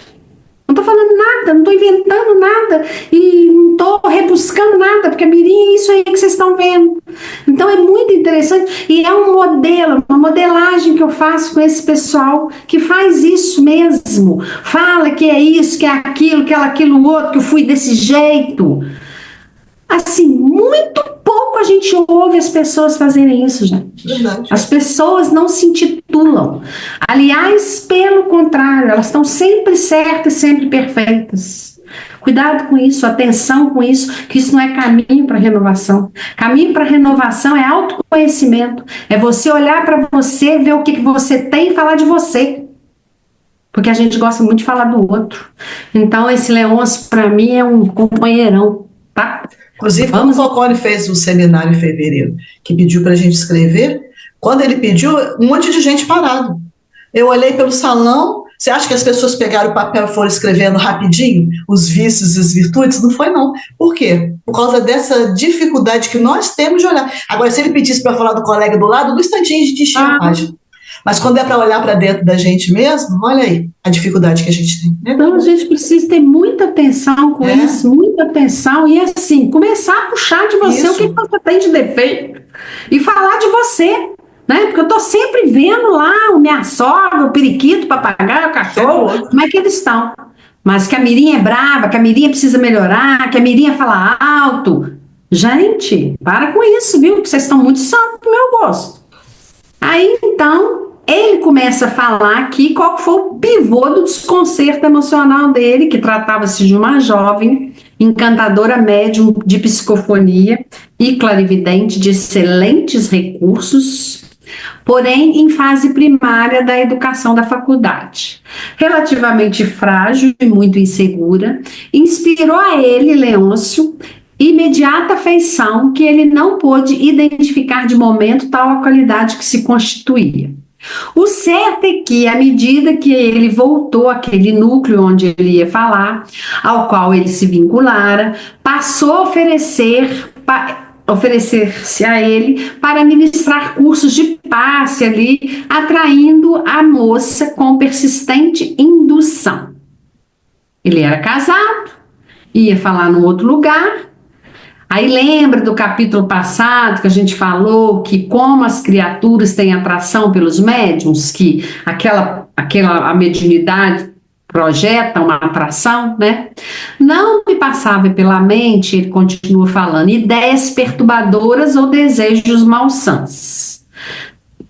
Não estou falando nada, não estou inventando nada e não estou rebuscando nada, porque a Mirinha é isso aí que vocês estão vendo. Então é muito interessante e é um modelo, uma modelagem que eu faço com esse pessoal que faz isso mesmo. Fala que é isso, que é aquilo, que é aquilo outro, que eu fui desse jeito. Assim, muito pouco a gente ouve as pessoas fazerem isso, gente. Verdade. As pessoas não se intitulam anulam. Aliás, pelo contrário, elas estão sempre certas e sempre perfeitas. Cuidado com isso, atenção com isso, que isso não é caminho para renovação. Caminho para renovação é autoconhecimento, é você olhar para você, ver o que você tem e falar de você. Porque a gente gosta muito de falar do outro. Então, esse Leôncio, para mim, é um companheirão, tá? Inclusive, quando o Falcone fez o seminário em fevereiro, que pediu para a gente escrever, quando ele pediu, um monte de gente parado. Eu olhei pelo salão, você acha que as pessoas pegaram o papel e foram escrevendo rapidinho os vícios e as virtudes? Não foi, não. Por quê? Por causa dessa dificuldade que nós temos de olhar. Agora, se ele pedisse para falar do colega do lado, no instantinho a gente enchia a página. Mas quando é para olhar para dentro da gente mesmo, olha aí a dificuldade que a gente tem. Né? Então, a gente precisa ter muita atenção com isso, muita atenção, e assim, começar a puxar de você o que você tem de defeito, e falar de você, né? Porque eu estou sempre vendo lá minha sogra, o periquito, o papagaio, o cachorro, como é que eles estão. Mas que a Mirinha é brava, que a Mirinha precisa melhorar, que a Mirinha fala alto. Gente, para com isso, viu? Porque vocês estão muito santos pro meu gosto. Aí, então, ele começa a falar aqui qual foi o pivô do desconcerto emocional dele, que tratava-se de uma jovem encantadora médium de psicofonia e clarividente de excelentes recursos, porém em fase primária da educação da faculdade. Relativamente frágil e muito insegura, inspirou a ele, Leôncio, imediata afeição que ele não pôde identificar de momento tal a qualidade que se constituía. O certo é que, à medida que ele voltou àquele núcleo onde ele ia falar, ao qual ele se vinculara, passou a oferecer-se a ele para ministrar cursos de passe ali, atraindo a moça com persistente indução. Ele era casado, ia falar num outro lugar. Aí lembra do capítulo passado que a gente falou que como as criaturas têm atração pelos médiuns, que a mediunidade projeta uma atração, né? Não me passava pela mente, ele continua falando, ideias perturbadoras ou desejos malsãs.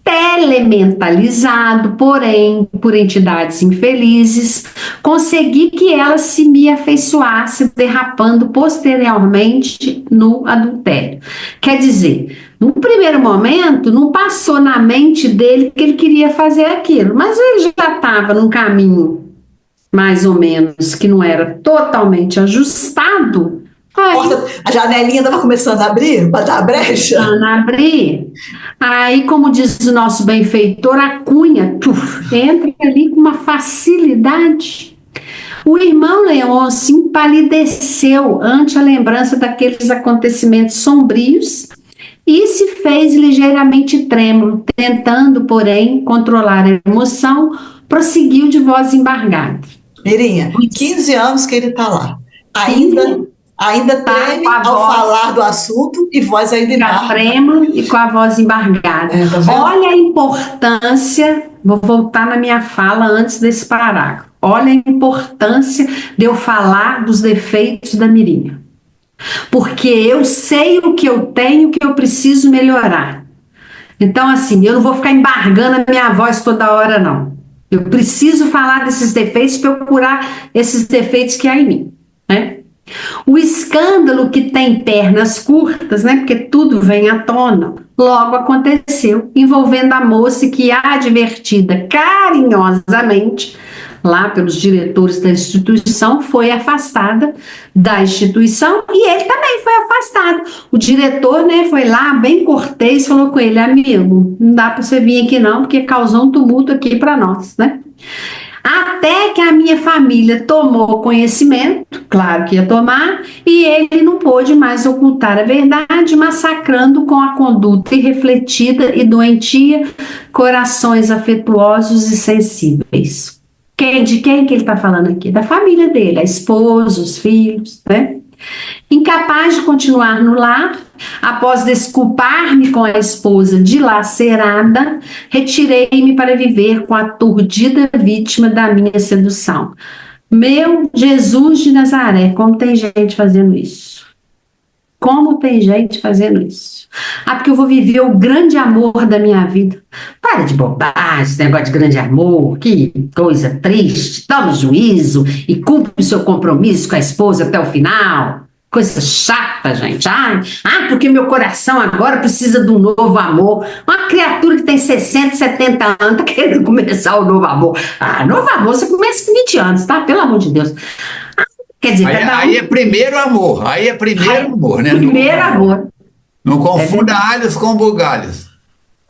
Telementalizado, porém, por entidades infelizes, consegui que ela se me afeiçoasse, derrapando posteriormente no adultério. Quer dizer, no primeiro momento, não passou na mente dele que ele queria fazer aquilo, mas ele já estava num caminho, mais ou menos, que não era totalmente ajustado. A janelinha estava começando a abrir, para dar brecha. Aí, como diz o nosso benfeitor, a cunha entra ali com uma facilidade. O irmão Leôncio empalideceu ante a lembrança daqueles acontecimentos sombrios e se fez ligeiramente trêmulo, tentando, porém, controlar a emoção, prosseguiu de voz embargada. Mirinha, 15 anos que ele está lá. Ainda treme ao falar do assunto e voz ainda embargada. Trema e com a voz embargada. Tá Olha a importância, vou voltar na minha fala antes desse parágrafo. Olha a importância de eu falar dos defeitos da Mirinha. Porque eu sei o que eu tenho, o que eu preciso melhorar. Então, assim, eu não vou ficar embargando a minha voz toda hora, não. Eu preciso falar desses defeitos para eu curar esses defeitos que há em mim, né? O escândalo que tem pernas curtas, né, porque tudo vem à tona, logo aconteceu, envolvendo a moça que, advertida carinhosamente lá pelos diretores da instituição, foi afastada da instituição e ele também foi afastado. O diretor, né, foi lá bem cortês, falou com ele: amigo, não dá para você vir aqui não, porque causou um tumulto aqui para nós, né? Até que a minha família tomou conhecimento, claro que ia tomar, e ele não pôde mais ocultar a verdade, massacrando com a conduta irrefletida e doentia corações afetuosos e sensíveis. De quem que ele está falando aqui? Da família dele, a esposa, os filhos, né? Incapaz de continuar no lar, após desculpar-me com a esposa dilacerada, retirei-me para viver com a aturdida vítima da minha sedução. Meu Jesus de Nazaré, como tem gente fazendo isso? Como tem gente fazendo isso? Ah, porque eu vou viver o grande amor da minha vida. Para de bobagem, esse negócio de grande amor, que coisa triste. Tome juízo e cumpre o seu compromisso com a esposa até o final. Coisa chata, gente. Porque meu coração agora precisa de um novo amor. Uma criatura que tem 60, 70 anos está querendo começar o novo amor. Novo amor você começa com 20 anos, tá? Pelo amor de Deus. Quer dizer, aí é primeiro amor, amor, né? Primeiro amor. Não confunda alhos com bugalhos.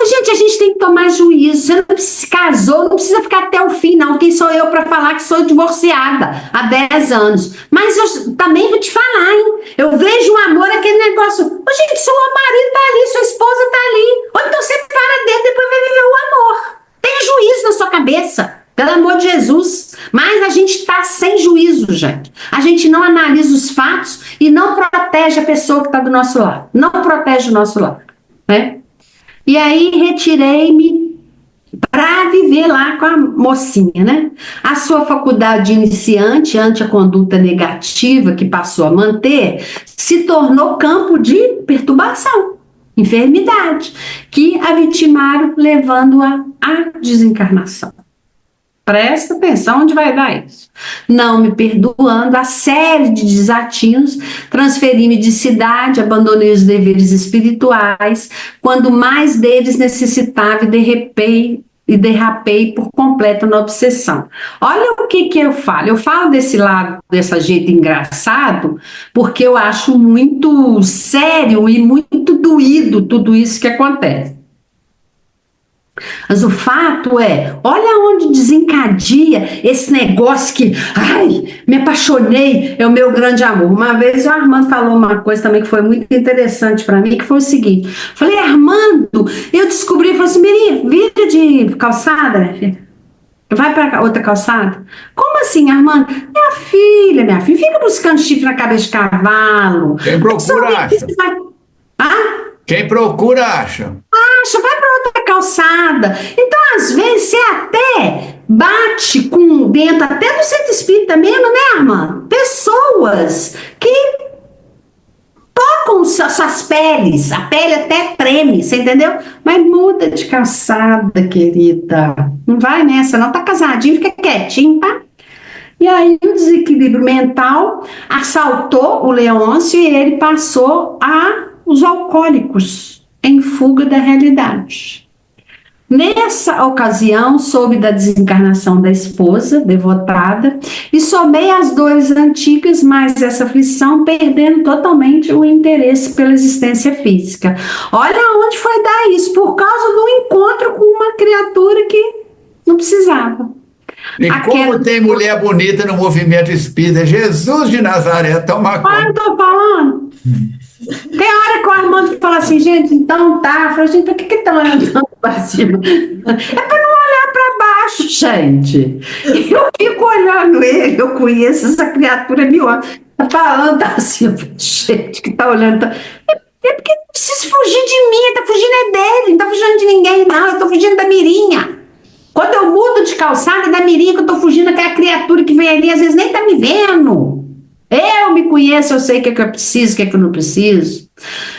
Gente, a gente tem que tomar juízo. Você não se casou, não precisa ficar até o fim, não. Quem sou eu para falar que sou divorciada há 10 anos? Mas eu também vou te falar, hein? Eu vejo um amor, aquele negócio. Gente, seu marido tá ali, sua esposa tá ali. Ou então você para dentro e depois vai viver o amor. Tenha juízo na sua cabeça. Pelo amor de Jesus. Mas a gente está sem juízo, gente. A gente não analisa os fatos e não protege a pessoa que está do nosso lado. Não protege o nosso lado, né? E aí retirei-me para viver lá com a mocinha, né? A sua faculdade iniciante, ante a conduta negativa que passou a manter, se tornou campo de perturbação, enfermidade, que a vitimaram, levando-a à desencarnação. Presta atenção onde vai dar isso. Não me perdoando a série de desatinos, transferi-me de cidade, abandonei os deveres espirituais, quando mais deles necessitava e derrapei por completo na obsessão. Olha o que eu falo. Eu falo desse lado, desse jeito engraçado, porque eu acho muito sério e muito doído tudo isso que acontece. Mas o fato é, olha onde desencadeia esse negócio que, me apaixonei, é o meu grande amor. Uma vez o Armando falou uma coisa também que foi muito interessante para mim, que foi o seguinte, falei, Armando, eu descobri, falei assim, Miri, vira de calçada, né, filha? Vai para outra calçada? Como assim, Armando? Minha filha, fica buscando chifre na cabeça de cavalo. Quem procura acha. Quem procura acha. Vai para outra calçada. Então, às vezes, você até bate com dentro, até do centro espírita mesmo, né, Armando? Pessoas que tocam suas peles, a pele até treme, você entendeu? Mas muda de calçada, querida. Não vai nessa, não. Tá casadinho, fica quietinho, tá? E aí o desequilíbrio mental assaltou o Leôncio e ele passou os alcoólicos em fuga da realidade. Nessa ocasião, soube da desencarnação da esposa, devotada, e somei as dores antigas, mais essa aflição, perdendo totalmente o interesse pela existência física. Olha onde foi dar isso, por causa do encontro com uma criatura que não precisava. E como tem mulher bonita no movimento espírita, Jesus de Nazaré, toma conta. Olha, eu tô falando. Tem hora que o Armando fala assim, gente, então tá. Eu falo, gente, por que estão olhando tanto para cima? É para não olhar para baixo, gente. Eu fico olhando ele, eu conheço essa criatura mil anos. Tá falando assim, gente, que tá olhando. É porque não precisa fugir de mim, tá fugindo é dele, não tá fugindo de ninguém, não. Eu tô fugindo da Mirinha. Quando eu mudo de calçada, é da Mirinha que eu tô fugindo daquela criatura que vem ali, às vezes nem tá me vendo. Eu me conheço, eu sei o que eu preciso, o que eu não preciso.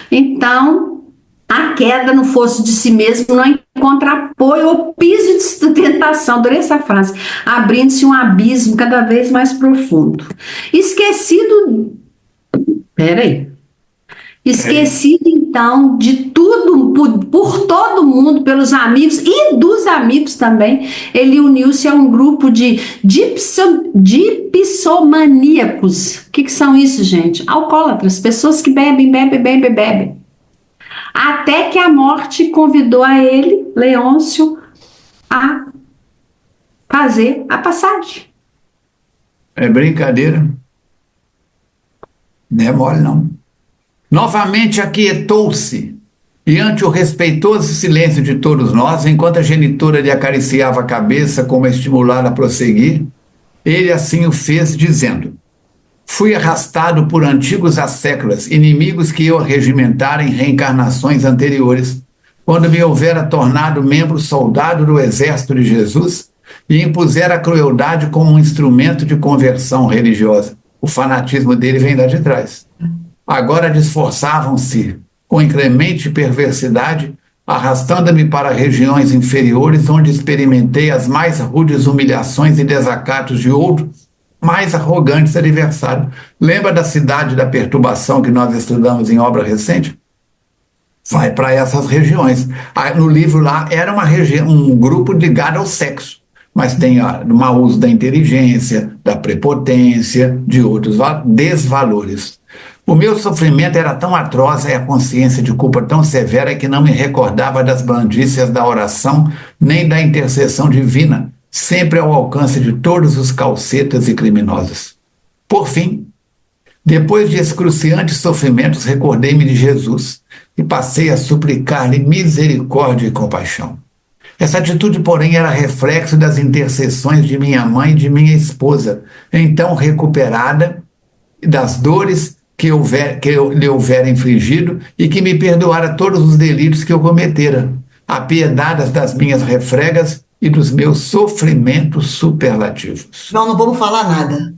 Então, a queda no fosso de si mesmo não encontra apoio ou piso de sustentação. Adorei essa frase. Abrindo-se um abismo cada vez mais profundo. Esquecido, então, de tudo, por todo mundo, pelos amigos e dos amigos também, ele uniu-se a um grupo de dipsomaníacos. O que são isso, gente? Alcoólatras, pessoas que bebem. Até que a morte convidou a ele, Leôncio, a fazer a passagem. É brincadeira. Não é mole, não. Novamente aquietou-se, e ante o respeitoso silêncio de todos nós, enquanto a genitora lhe acariciava a cabeça como a estimular a prosseguir, ele assim o fez, dizendo: fui arrastado por antigos asséculas, inimigos que eu regimentara em reencarnações anteriores, quando me houvera tornado membro soldado do exército de Jesus e impusera a crueldade como um instrumento de conversão religiosa. O fanatismo dele vem lá de trás. agora esforçavam-se com incremente perversidade, arrastando-me para regiões inferiores, onde experimentei as mais rudes humilhações e desacatos de outros mais arrogantes adversários. Lembra da cidade da perturbação que nós estudamos em obra recente? Vai para essas regiões. No livro lá era uma região, um grupo ligado ao sexo, mas tem o mau uso da inteligência, da prepotência, de outros desvalores. O meu sofrimento era tão atroz e a consciência de culpa tão severa que não me recordava das blandícias da oração nem da intercessão divina, sempre ao alcance de todos os calcetas e criminosos. Por fim, depois de excruciantes sofrimentos, recordei-me de Jesus e passei a suplicar-lhe misericórdia e compaixão. Essa atitude, porém, era reflexo das intercessões de minha mãe e de minha esposa, então recuperada das dores que eu lhe houvera infligido e que me perdoara todos os delitos que eu cometera, apiedadas das minhas refregas e dos meus sofrimentos superlativos. Não vamos falar nada.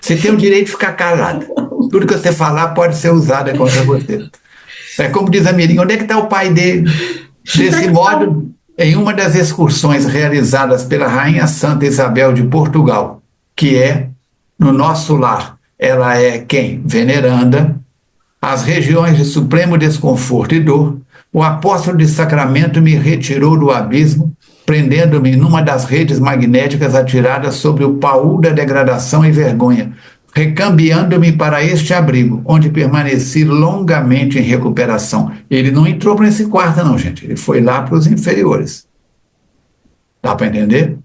Você tem o direito de ficar calado. Tudo que você falar pode ser usado contra você. É como diz a Mirinha, onde é que está o pai dele? Desse modo, em uma das excursões realizadas pela Rainha Santa Isabel de Portugal, que é no nosso lar, ela é quem? Veneranda, as regiões de supremo desconforto e dor, o apóstolo de Sacramento me retirou do abismo, prendendo-me numa das redes magnéticas atiradas sobre o paú da degradação e vergonha, recambiando-me para este abrigo, onde permaneci longamente em recuperação. Ele não entrou para esse quarto, não, gente. Ele foi lá para os inferiores. Dá para entender?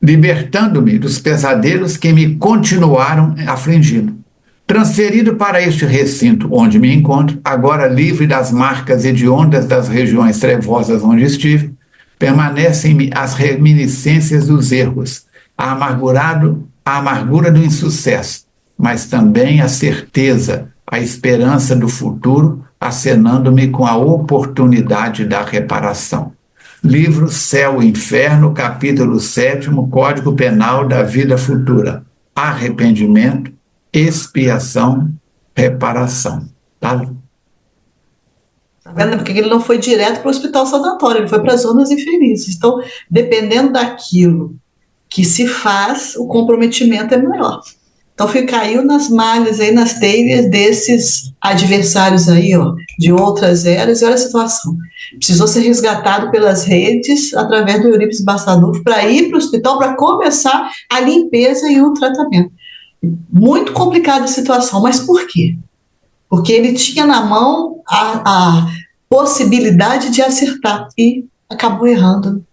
Libertando-me dos pesadelos que me continuaram afligindo. Transferido para este recinto onde me encontro, agora livre das marcas hediondas das regiões trevosas onde estive, permanecem-me as reminiscências dos erros, a amargura do insucesso, mas também a certeza, a esperança do futuro, acenando-me com a oportunidade da reparação. Livro Céu e Inferno, capítulo 7, Código Penal da Vida Futura. Arrependimento, expiação, reparação. Tá vendo? Porque ele não foi direto para o hospital sanatório, ele foi para as zonas infelizes. Então, dependendo daquilo que se faz, o comprometimento é maior. Então, caiu nas malhas, aí, nas telhas desses adversários aí, ó, de outras eras, e olha a situação. Precisou ser resgatado pelas redes, através do Eurípides Barçanufo, para ir para o hospital, para começar a limpeza e o tratamento. Muito complicada a situação, mas por quê? Porque ele tinha na mão a possibilidade de acertar e acabou errando.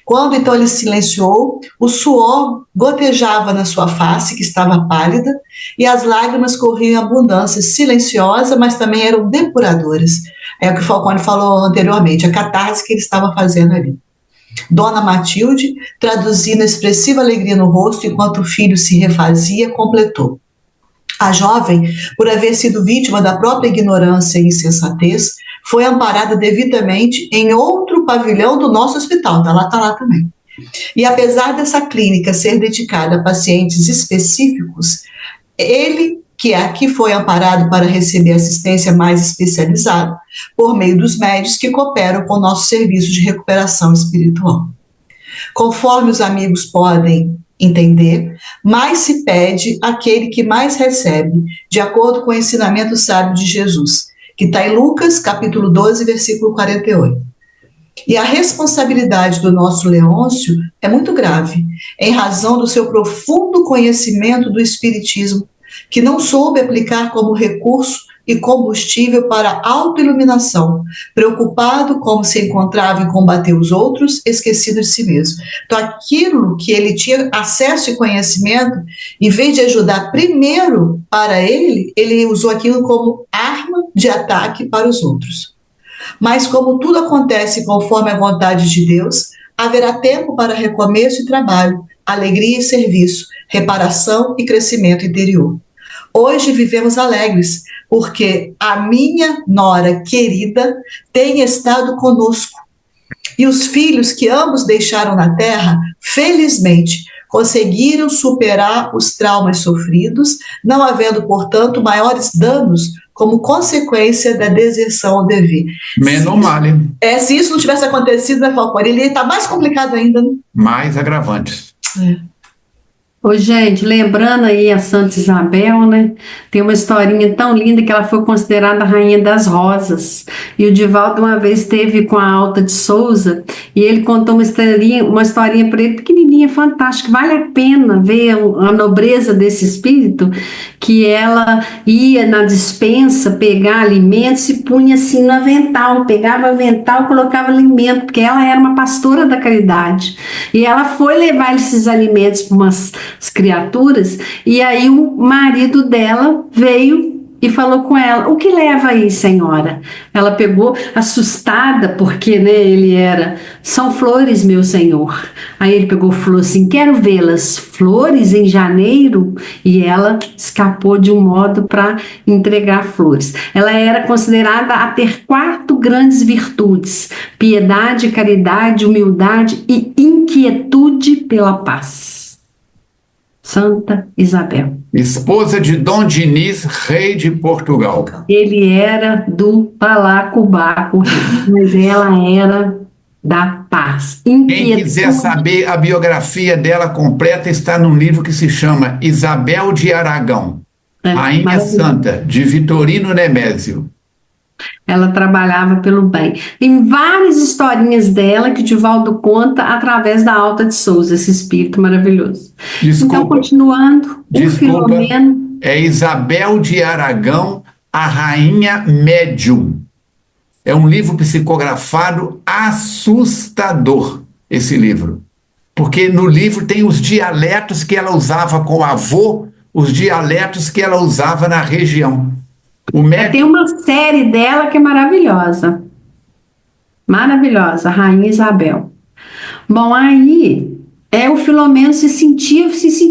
Quando então ele silenciou, o suor gotejava na sua face, que estava pálida, e as lágrimas corriam em abundância, silenciosa, mas também eram depuradoras. É o que o Falcone falou anteriormente, a catarse que ele estava fazendo ali. Dona Matilde, traduzindo a expressiva alegria no rosto enquanto o filho se refazia, completou. A jovem, por haver sido vítima da própria ignorância e insensatez, foi amparada devidamente em outro pavilhão do nosso hospital, tá lá também. E apesar dessa clínica ser dedicada a pacientes específicos, ele, que aqui foi amparado para receber assistência mais especializada, por meio dos médios que cooperam com o nosso serviço de recuperação espiritual. Conforme os amigos podem entender, mais se pede àquele que mais recebe, de acordo com o ensinamento sábio de Jesus, que está em Lucas, capítulo 12, versículo 48. E a responsabilidade do nosso Leôncio é muito grave, em razão do seu profundo conhecimento do Espiritismo, que não soube aplicar como recurso e combustível para a autoiluminação, preocupado como se encontrava em combater os outros, esquecido de si mesmo. Então, aquilo que ele tinha acesso e conhecimento, em vez de ajudar primeiro para ele usou aquilo como arma de ataque para os outros. Mas como tudo acontece conforme a vontade de Deus, haverá tempo para recomeço e trabalho, alegria e serviço, reparação e crescimento interior. Hoje vivemos alegres, porque a minha nora querida tem estado conosco. E os filhos que ambos deixaram na terra, felizmente, conseguiram superar os traumas sofridos, não havendo, portanto, maiores danos como consequência da deserção ao dever. Menos mal, hein? Se isso não tivesse acontecido, né, Falcone? Ele está mais complicado ainda, né? Mais agravantes. Ô, gente, lembrando aí a Santa Isabel, né? Tem uma historinha tão linda que ela foi considerada a rainha das rosas. E o Divaldo uma vez esteve com a Alta de Souza e ele contou uma historinha para ele pequenininha, fantástica. Vale a pena ver a nobreza desse espírito, que ela ia na despensa pegar alimentos e punha assim no avental, pegava o avental e colocava alimento, porque ela era uma pastora da caridade. E ela foi levar esses alimentos para umas criaturas, e aí o marido dela veio e falou com ela: o que leva aí, senhora? Ela pegou assustada, porque, né, ele era: são flores, meu senhor. Aí ele pegou flor assim: quero vê-las. Flores em janeiro? E ela escapou de um modo para entregar flores. Ela era considerada a ter 4 grandes virtudes: piedade, caridade, humildade e inquietude pela paz. Santa Isabel. Esposa de Dom Diniz, rei de Portugal. Ele era do balacobaco, mas ela era da paz. Quem quiser saber a biografia dela completa, está num livro que se chama Isabel de Aragão, Rainha Santa, de Vitorino Nemésio. Ela trabalhava pelo bem. Tem várias historinhas dela que o Divaldo conta através da Alta de Souza, esse espírito maravilhoso. Desculpa, então, continuando, o Filomeno... É Isabel de Aragão, a Rainha Médium. É um livro psicografado assustador, esse livro. Porque no livro tem os dialetos que ela usava com o avô, os dialetos que ela usava na região. Tem uma série dela que é maravilhosa. Maravilhosa, Rainha Isabel. Bom, aí o Filomeno se sentiu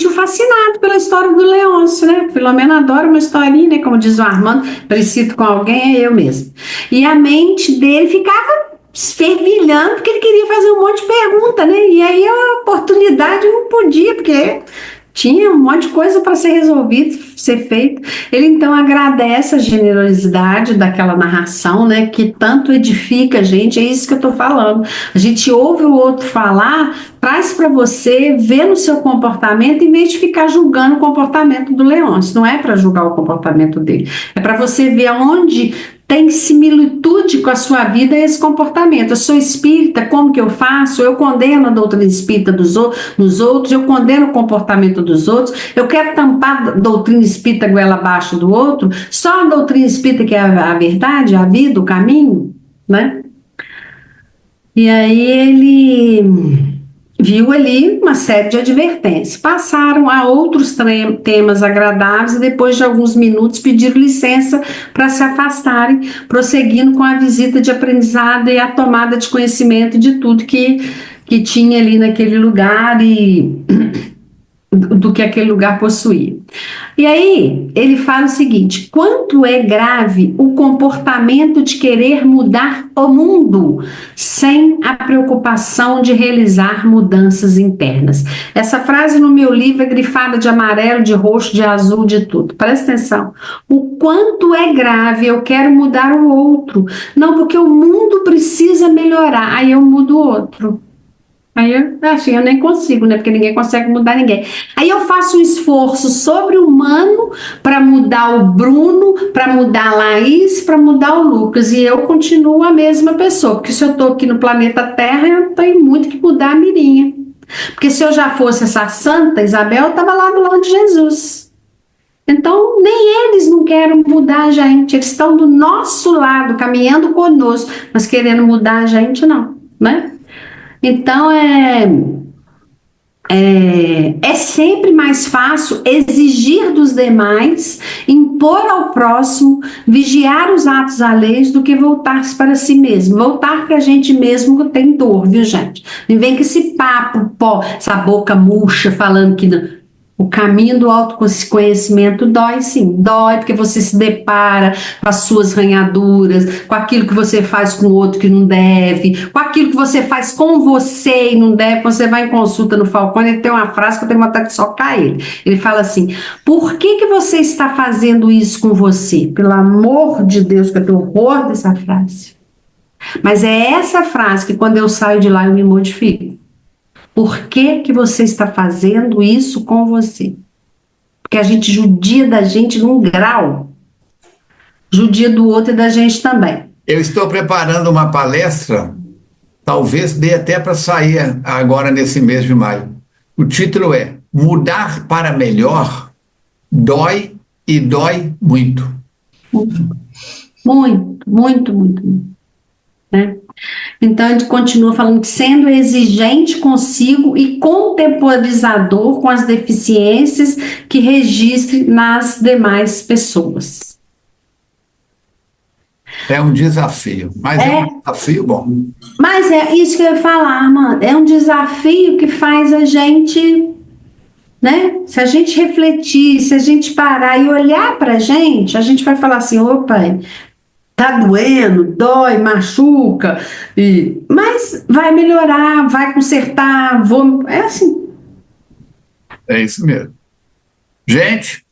fascinado pela história do Leôncio, né? O Filomeno adora uma historinha, né? Como diz o Armando, parecido com alguém, é eu mesmo. E a mente dele ficava fervilhando, porque ele queria fazer um monte de pergunta, né? E aí a oportunidade não podia, porque tinha um monte de coisa para ser resolvido, ser feito. Ele então agradece a generosidade daquela narração, né, que tanto edifica a gente. É isso que eu estou falando. A gente ouve o outro falar, traz para você ver no seu comportamento, em vez de ficar julgando o comportamento do Leôncio. Não é para julgar o comportamento dele, é para você ver aonde tem similitude com a sua vida esse comportamento. Eu sou espírita, como que eu faço? Eu condeno a doutrina espírita nos outros, eu condeno o comportamento dos outros, eu quero tampar a doutrina espírita goela abaixo do outro, só a doutrina espírita que é a verdade, a vida, o caminho, né? E aí ele viu ali uma série de advertências. Passaram a outros temas agradáveis e depois de alguns minutos pediram licença para se afastarem, prosseguindo com a visita de aprendizado e a tomada de conhecimento de tudo que tinha ali naquele lugar e do que aquele lugar possuía. E aí ele fala o seguinte: quanto é grave o comportamento de querer mudar o mundo sem a preocupação de realizar mudanças internas. Essa frase no meu livro é grifada de amarelo, de roxo, de azul, de tudo. Presta atenção. O quanto é grave eu quero mudar o outro. Não, porque o mundo precisa melhorar. Aí eu mudo o outro. Aí eu nem consigo, né? Porque ninguém consegue mudar ninguém. Aí eu faço um esforço sobre-humano para mudar o Bruno, para mudar a Laís, para mudar o Lucas. E eu continuo a mesma pessoa. Porque se eu estou aqui no planeta Terra, eu tenho muito que mudar a mirinha. Porque se eu já fosse essa Santa Isabel, eu estava lá do lado de Jesus. Então, nem eles não querem mudar a gente. Eles estão do nosso lado, caminhando conosco, mas querendo mudar a gente, não, né? Então, é sempre mais fácil exigir dos demais, impor ao próximo, vigiar os atos alheios do que voltar-se para si mesmo. Voltar para a gente mesmo tem dor, viu, gente? Não vem com esse papo, essa boca murcha falando que não. O caminho do autoconhecimento dói, sim, dói porque você se depara com as suas ranhaduras, com aquilo que você faz com o outro que não deve, com aquilo que você faz com você e não deve. Você vai em consulta no Falcone, ele tem uma frase que eu tenho vontade de socar ele. Ele fala assim: por que você está fazendo isso com você? Pelo amor de Deus, que eu tenho horror dessa frase. Mas é essa frase que quando eu saio de lá eu me modifico. Por que você está fazendo isso com você? Porque a gente judia da gente num grau, judia do outro e da gente também. Eu estou preparando uma palestra, talvez dê até para sair agora nesse mês de maio. O título é Mudar para Melhor Dói e Dói Muito. Muito, muito, muito, muito. Né? Então, a gente continua falando que sendo exigente consigo e contemporizador com as deficiências que registre nas demais pessoas. É um desafio, mas é um desafio bom. Mas é isso que eu ia falar, mano. É um desafio que faz a gente, né? Se a gente refletir, se a gente parar e olhar pra gente, a gente vai falar assim: opa, tá doendo, dói, machuca, mas vai melhorar, vai consertar, é assim. É isso mesmo. Gente,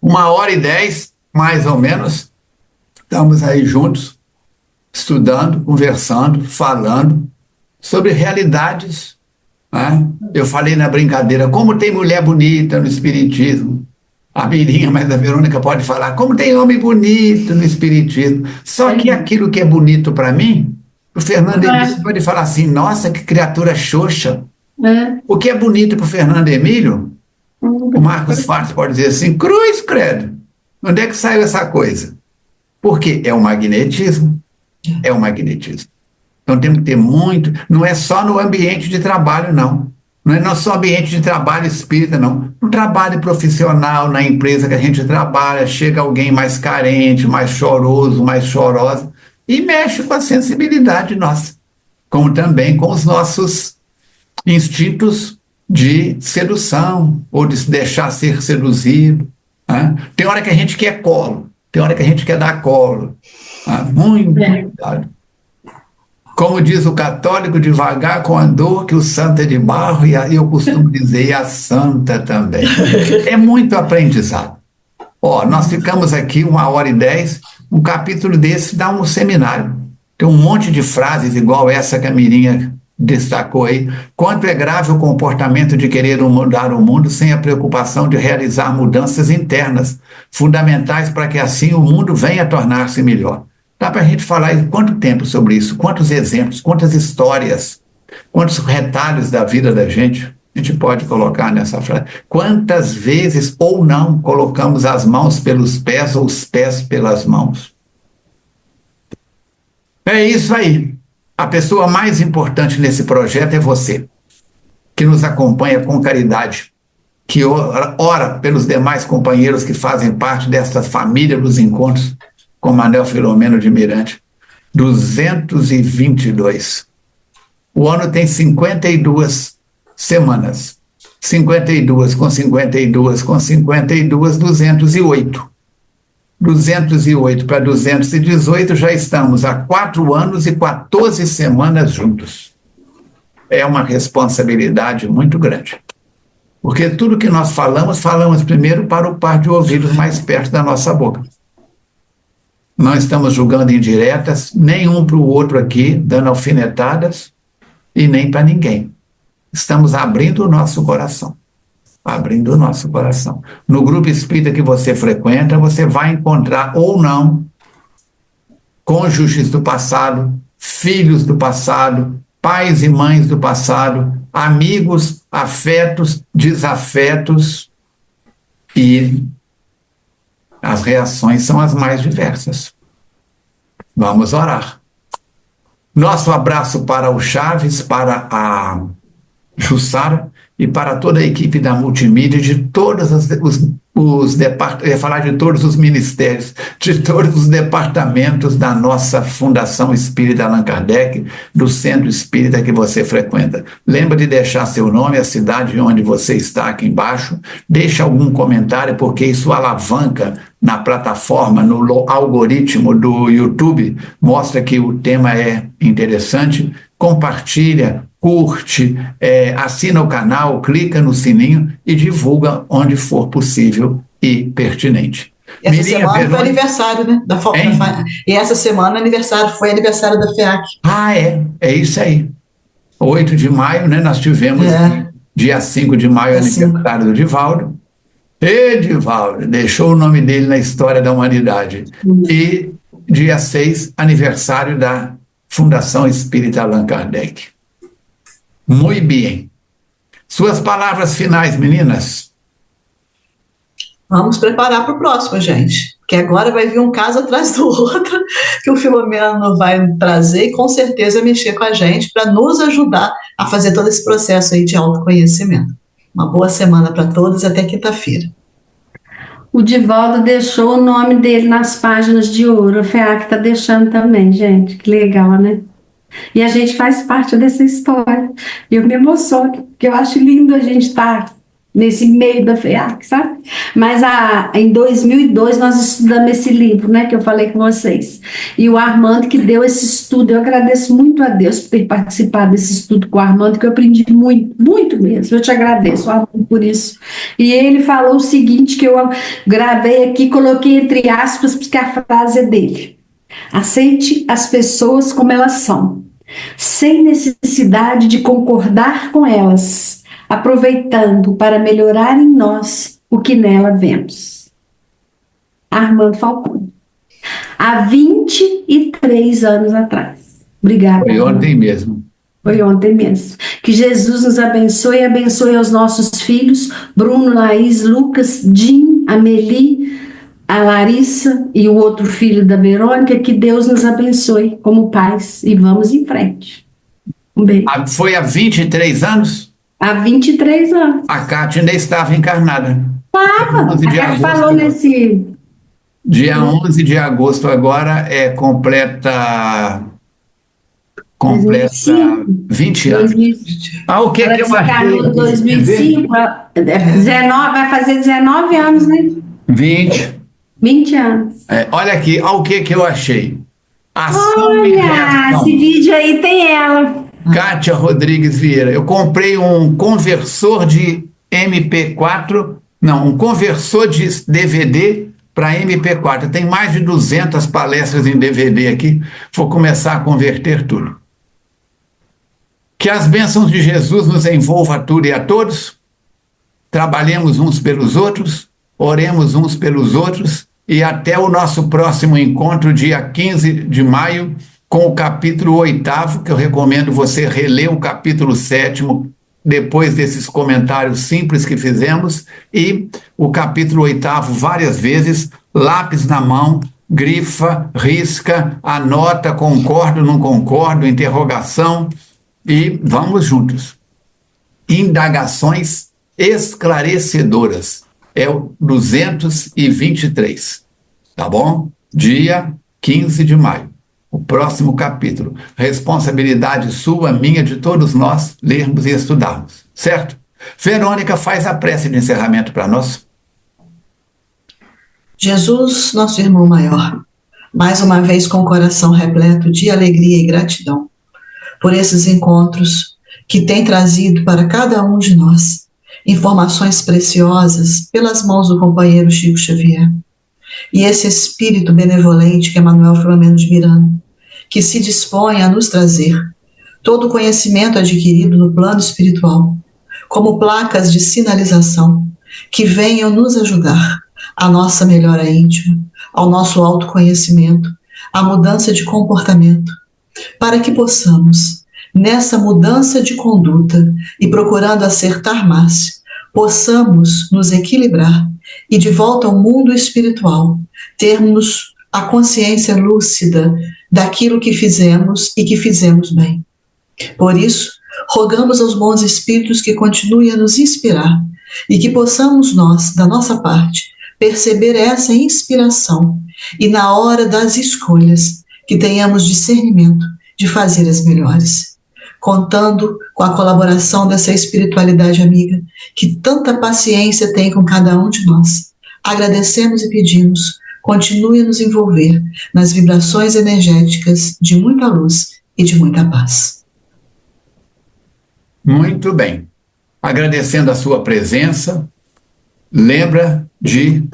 1h10, mais ou menos, estamos aí juntos, estudando, conversando, falando sobre realidades, né? Eu falei na brincadeira, como tem mulher bonita no espiritismo. A Mirinha, mas a Verônica pode falar, como tem homem bonito no espiritismo. Só que aquilo que é bonito para mim, o Fernando Emílio pode falar assim, nossa, que criatura xoxa. O que é bonito para o Fernando Emílio, o Marcos Fartos pode dizer assim, cruz, credo. Onde é que saiu essa coisa? Porque é o magnetismo. É o magnetismo. Então temos que ter muito, não é só no ambiente de trabalho, não. Não é só ambiente de trabalho espírita, não. No trabalho profissional, na empresa que a gente trabalha, chega alguém mais carente, mais choroso, mais chorosa, e mexe com a sensibilidade nossa, como também com os nossos instintos de sedução, ou de se deixar ser seduzido. Né? Tem hora que a gente quer colo, tem hora que a gente quer dar colo. Muito cuidado. Como diz o católico, devagar com a dor, que o santo é de barro, e eu costumo dizer, e a santa também. É muito aprendizado. Nós ficamos aqui 1h10, um capítulo desse dá um seminário. Tem um monte de frases igual essa que a Mirinha destacou aí. Quanto é grave o comportamento de querer mudar o mundo sem a preocupação de realizar mudanças internas, fundamentais para que assim o mundo venha a tornar-se melhor. Dá para a gente falar quanto tempo sobre isso, quantos exemplos, quantas histórias, quantos retalhos da vida da gente a gente pode colocar nessa frase. Quantas vezes ou não colocamos as mãos pelos pés ou os pés pelas mãos. É isso aí. A pessoa mais importante nesse projeto é você, que nos acompanha com caridade, que ora pelos demais companheiros que fazem parte dessa família dos encontros, com Manuel Filomeno de Mirante, 222. O ano tem 52 semanas. 52 com 52 com 52, 208. 208 para 218, já estamos há 4 anos e 14 semanas juntos. É uma responsabilidade muito grande. Porque tudo que nós falamos primeiro para o par de ouvidos mais perto da nossa boca. Não estamos julgando indiretas, nem um para o outro aqui, dando alfinetadas, e nem para ninguém. Estamos abrindo o nosso coração. Abrindo o nosso coração. No grupo espírita que você frequenta, você vai encontrar ou não cônjuges do passado, filhos do passado, pais e mães do passado, amigos, afetos, desafetos, e as reações são as mais diversas. Vamos orar. Nosso abraço para o Chaves, para a Jussara e para toda a equipe da multimídia, de todos os eu ia falar de todos os ministérios, de todos os departamentos da nossa Fundação Espírita Allan Kardec, do Centro Espírita que você frequenta. Lembra de deixar seu nome, a cidade onde você está aqui embaixo, deixa algum comentário, porque isso alavanca na plataforma, no algoritmo do YouTube, mostra que o tema é interessante, compartilha, curte, assina o canal, clica no sininho e divulga onde for possível e pertinente. Essa semana foi aniversário, né? E essa semana foi aniversário da FEAC. Ah, é isso aí. 8 de maio, né? Nós tivemos dia 5 de maio, aniversário do Divaldo. Edivaldo, deixou o nome dele na história da humanidade. E dia 6, aniversário da Fundação Espírita Allan Kardec. Muito bem. Suas palavras finais, meninas. Vamos preparar para o próximo, gente. Porque agora vai vir um caso atrás do outro que o Filomeno vai trazer e com certeza mexer com a gente para nos ajudar a fazer todo esse processo aí de autoconhecimento. Uma boa semana para todos e até quinta-feira. O Divaldo deixou o nome dele nas páginas de ouro. A FEAC está deixando também, gente. Que legal, né? E a gente faz parte dessa história. Eu me emociono, porque eu acho lindo a gente estar nesse meio da FEAC, sabe? Mas em 2002 nós estudamos esse livro, né, que eu falei com vocês. E o Armando que deu esse estudo, eu agradeço muito a Deus por ter participado desse estudo com o Armando, que eu aprendi muito, muito mesmo. Eu te agradeço, Armando, por isso. E ele falou o seguinte, que eu gravei aqui, coloquei entre aspas, porque a frase é dele. Aceite as pessoas como elas são, sem necessidade de concordar com elas, aproveitando para melhorar em nós o que nela vemos. Armando Falcone. Há 23 anos atrás. Obrigada. Foi ontem mesmo. Foi ontem mesmo. Que Jesus nos abençoe e abençoe aos nossos filhos, Bruno, Laís, Lucas, Jim, Amelie, a Larissa e o outro filho da Verônica, que Deus nos abençoe como pais e vamos em frente. Um beijo. Foi há 23 anos? Há 23 anos. A Cátia ainda estava encarnada. Estava. A Cátia falou nesse... Dia 11 de agosto agora completa 20 anos. 2005. O que é que eu achei? 2005, 19, vai fazer 19 anos, né? 20 anos. Olha aqui, olha o que eu achei. Olha, esse vídeo aí tem ela. Kátia Rodrigues Vieira. Eu comprei um conversor de MP4, não, um conversor de DVD para MP4. Tem mais de 200 palestras em DVD aqui. Vou começar a converter tudo. Que as bênçãos de Jesus nos envolvam a tudo e a todos. Trabalhemos uns pelos outros, oremos uns pelos outros e até o nosso próximo encontro, dia 15 de maio, com o capítulo 8º, que eu recomendo você reler o capítulo 7º, depois desses comentários simples que fizemos, e o capítulo 8º várias vezes, lápis na mão, grifa, risca, anota, concordo, não concordo, interrogação, e vamos juntos. Indagações esclarecedoras. É o 223, tá bom? Dia 15 de maio. O próximo capítulo. Responsabilidade sua, minha, de todos nós, lermos e estudarmos. Certo? Verônica, faz a prece de encerramento para nós. Jesus, nosso irmão maior, mais uma vez com o coração repleto de alegria e gratidão por esses encontros que tem trazido para cada um de nós informações preciosas pelas mãos do companheiro Chico Xavier. E esse espírito benevolente que é Manuel Filomeno de Miranda, que se dispõe a nos trazer todo o conhecimento adquirido no plano espiritual, como placas de sinalização que venham nos ajudar à nossa melhora íntima, ao nosso autoconhecimento, à mudança de comportamento, para que possamos, nessa mudança de conduta e procurando acertar mais, possamos nos equilibrar e de volta ao mundo espiritual, termos a consciência lúcida daquilo que fizemos e que fizemos bem. Por isso, rogamos aos bons espíritos que continuem a nos inspirar e que possamos nós, da nossa parte, perceber essa inspiração e na hora das escolhas que tenhamos discernimento de fazer as melhores, contando com a colaboração dessa espiritualidade amiga que tanta paciência tem com cada um de nós. Agradecemos e pedimos, continue a nos envolver nas vibrações energéticas de muita luz e de muita paz. Muito bem. Agradecendo a sua presença, lembra de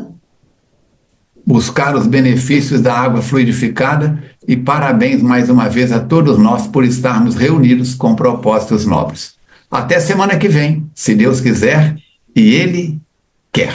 buscar os benefícios da água fluidificada e parabéns mais uma vez a todos nós por estarmos reunidos com propósitos nobres. Até semana que vem, se Deus quiser e Ele quer.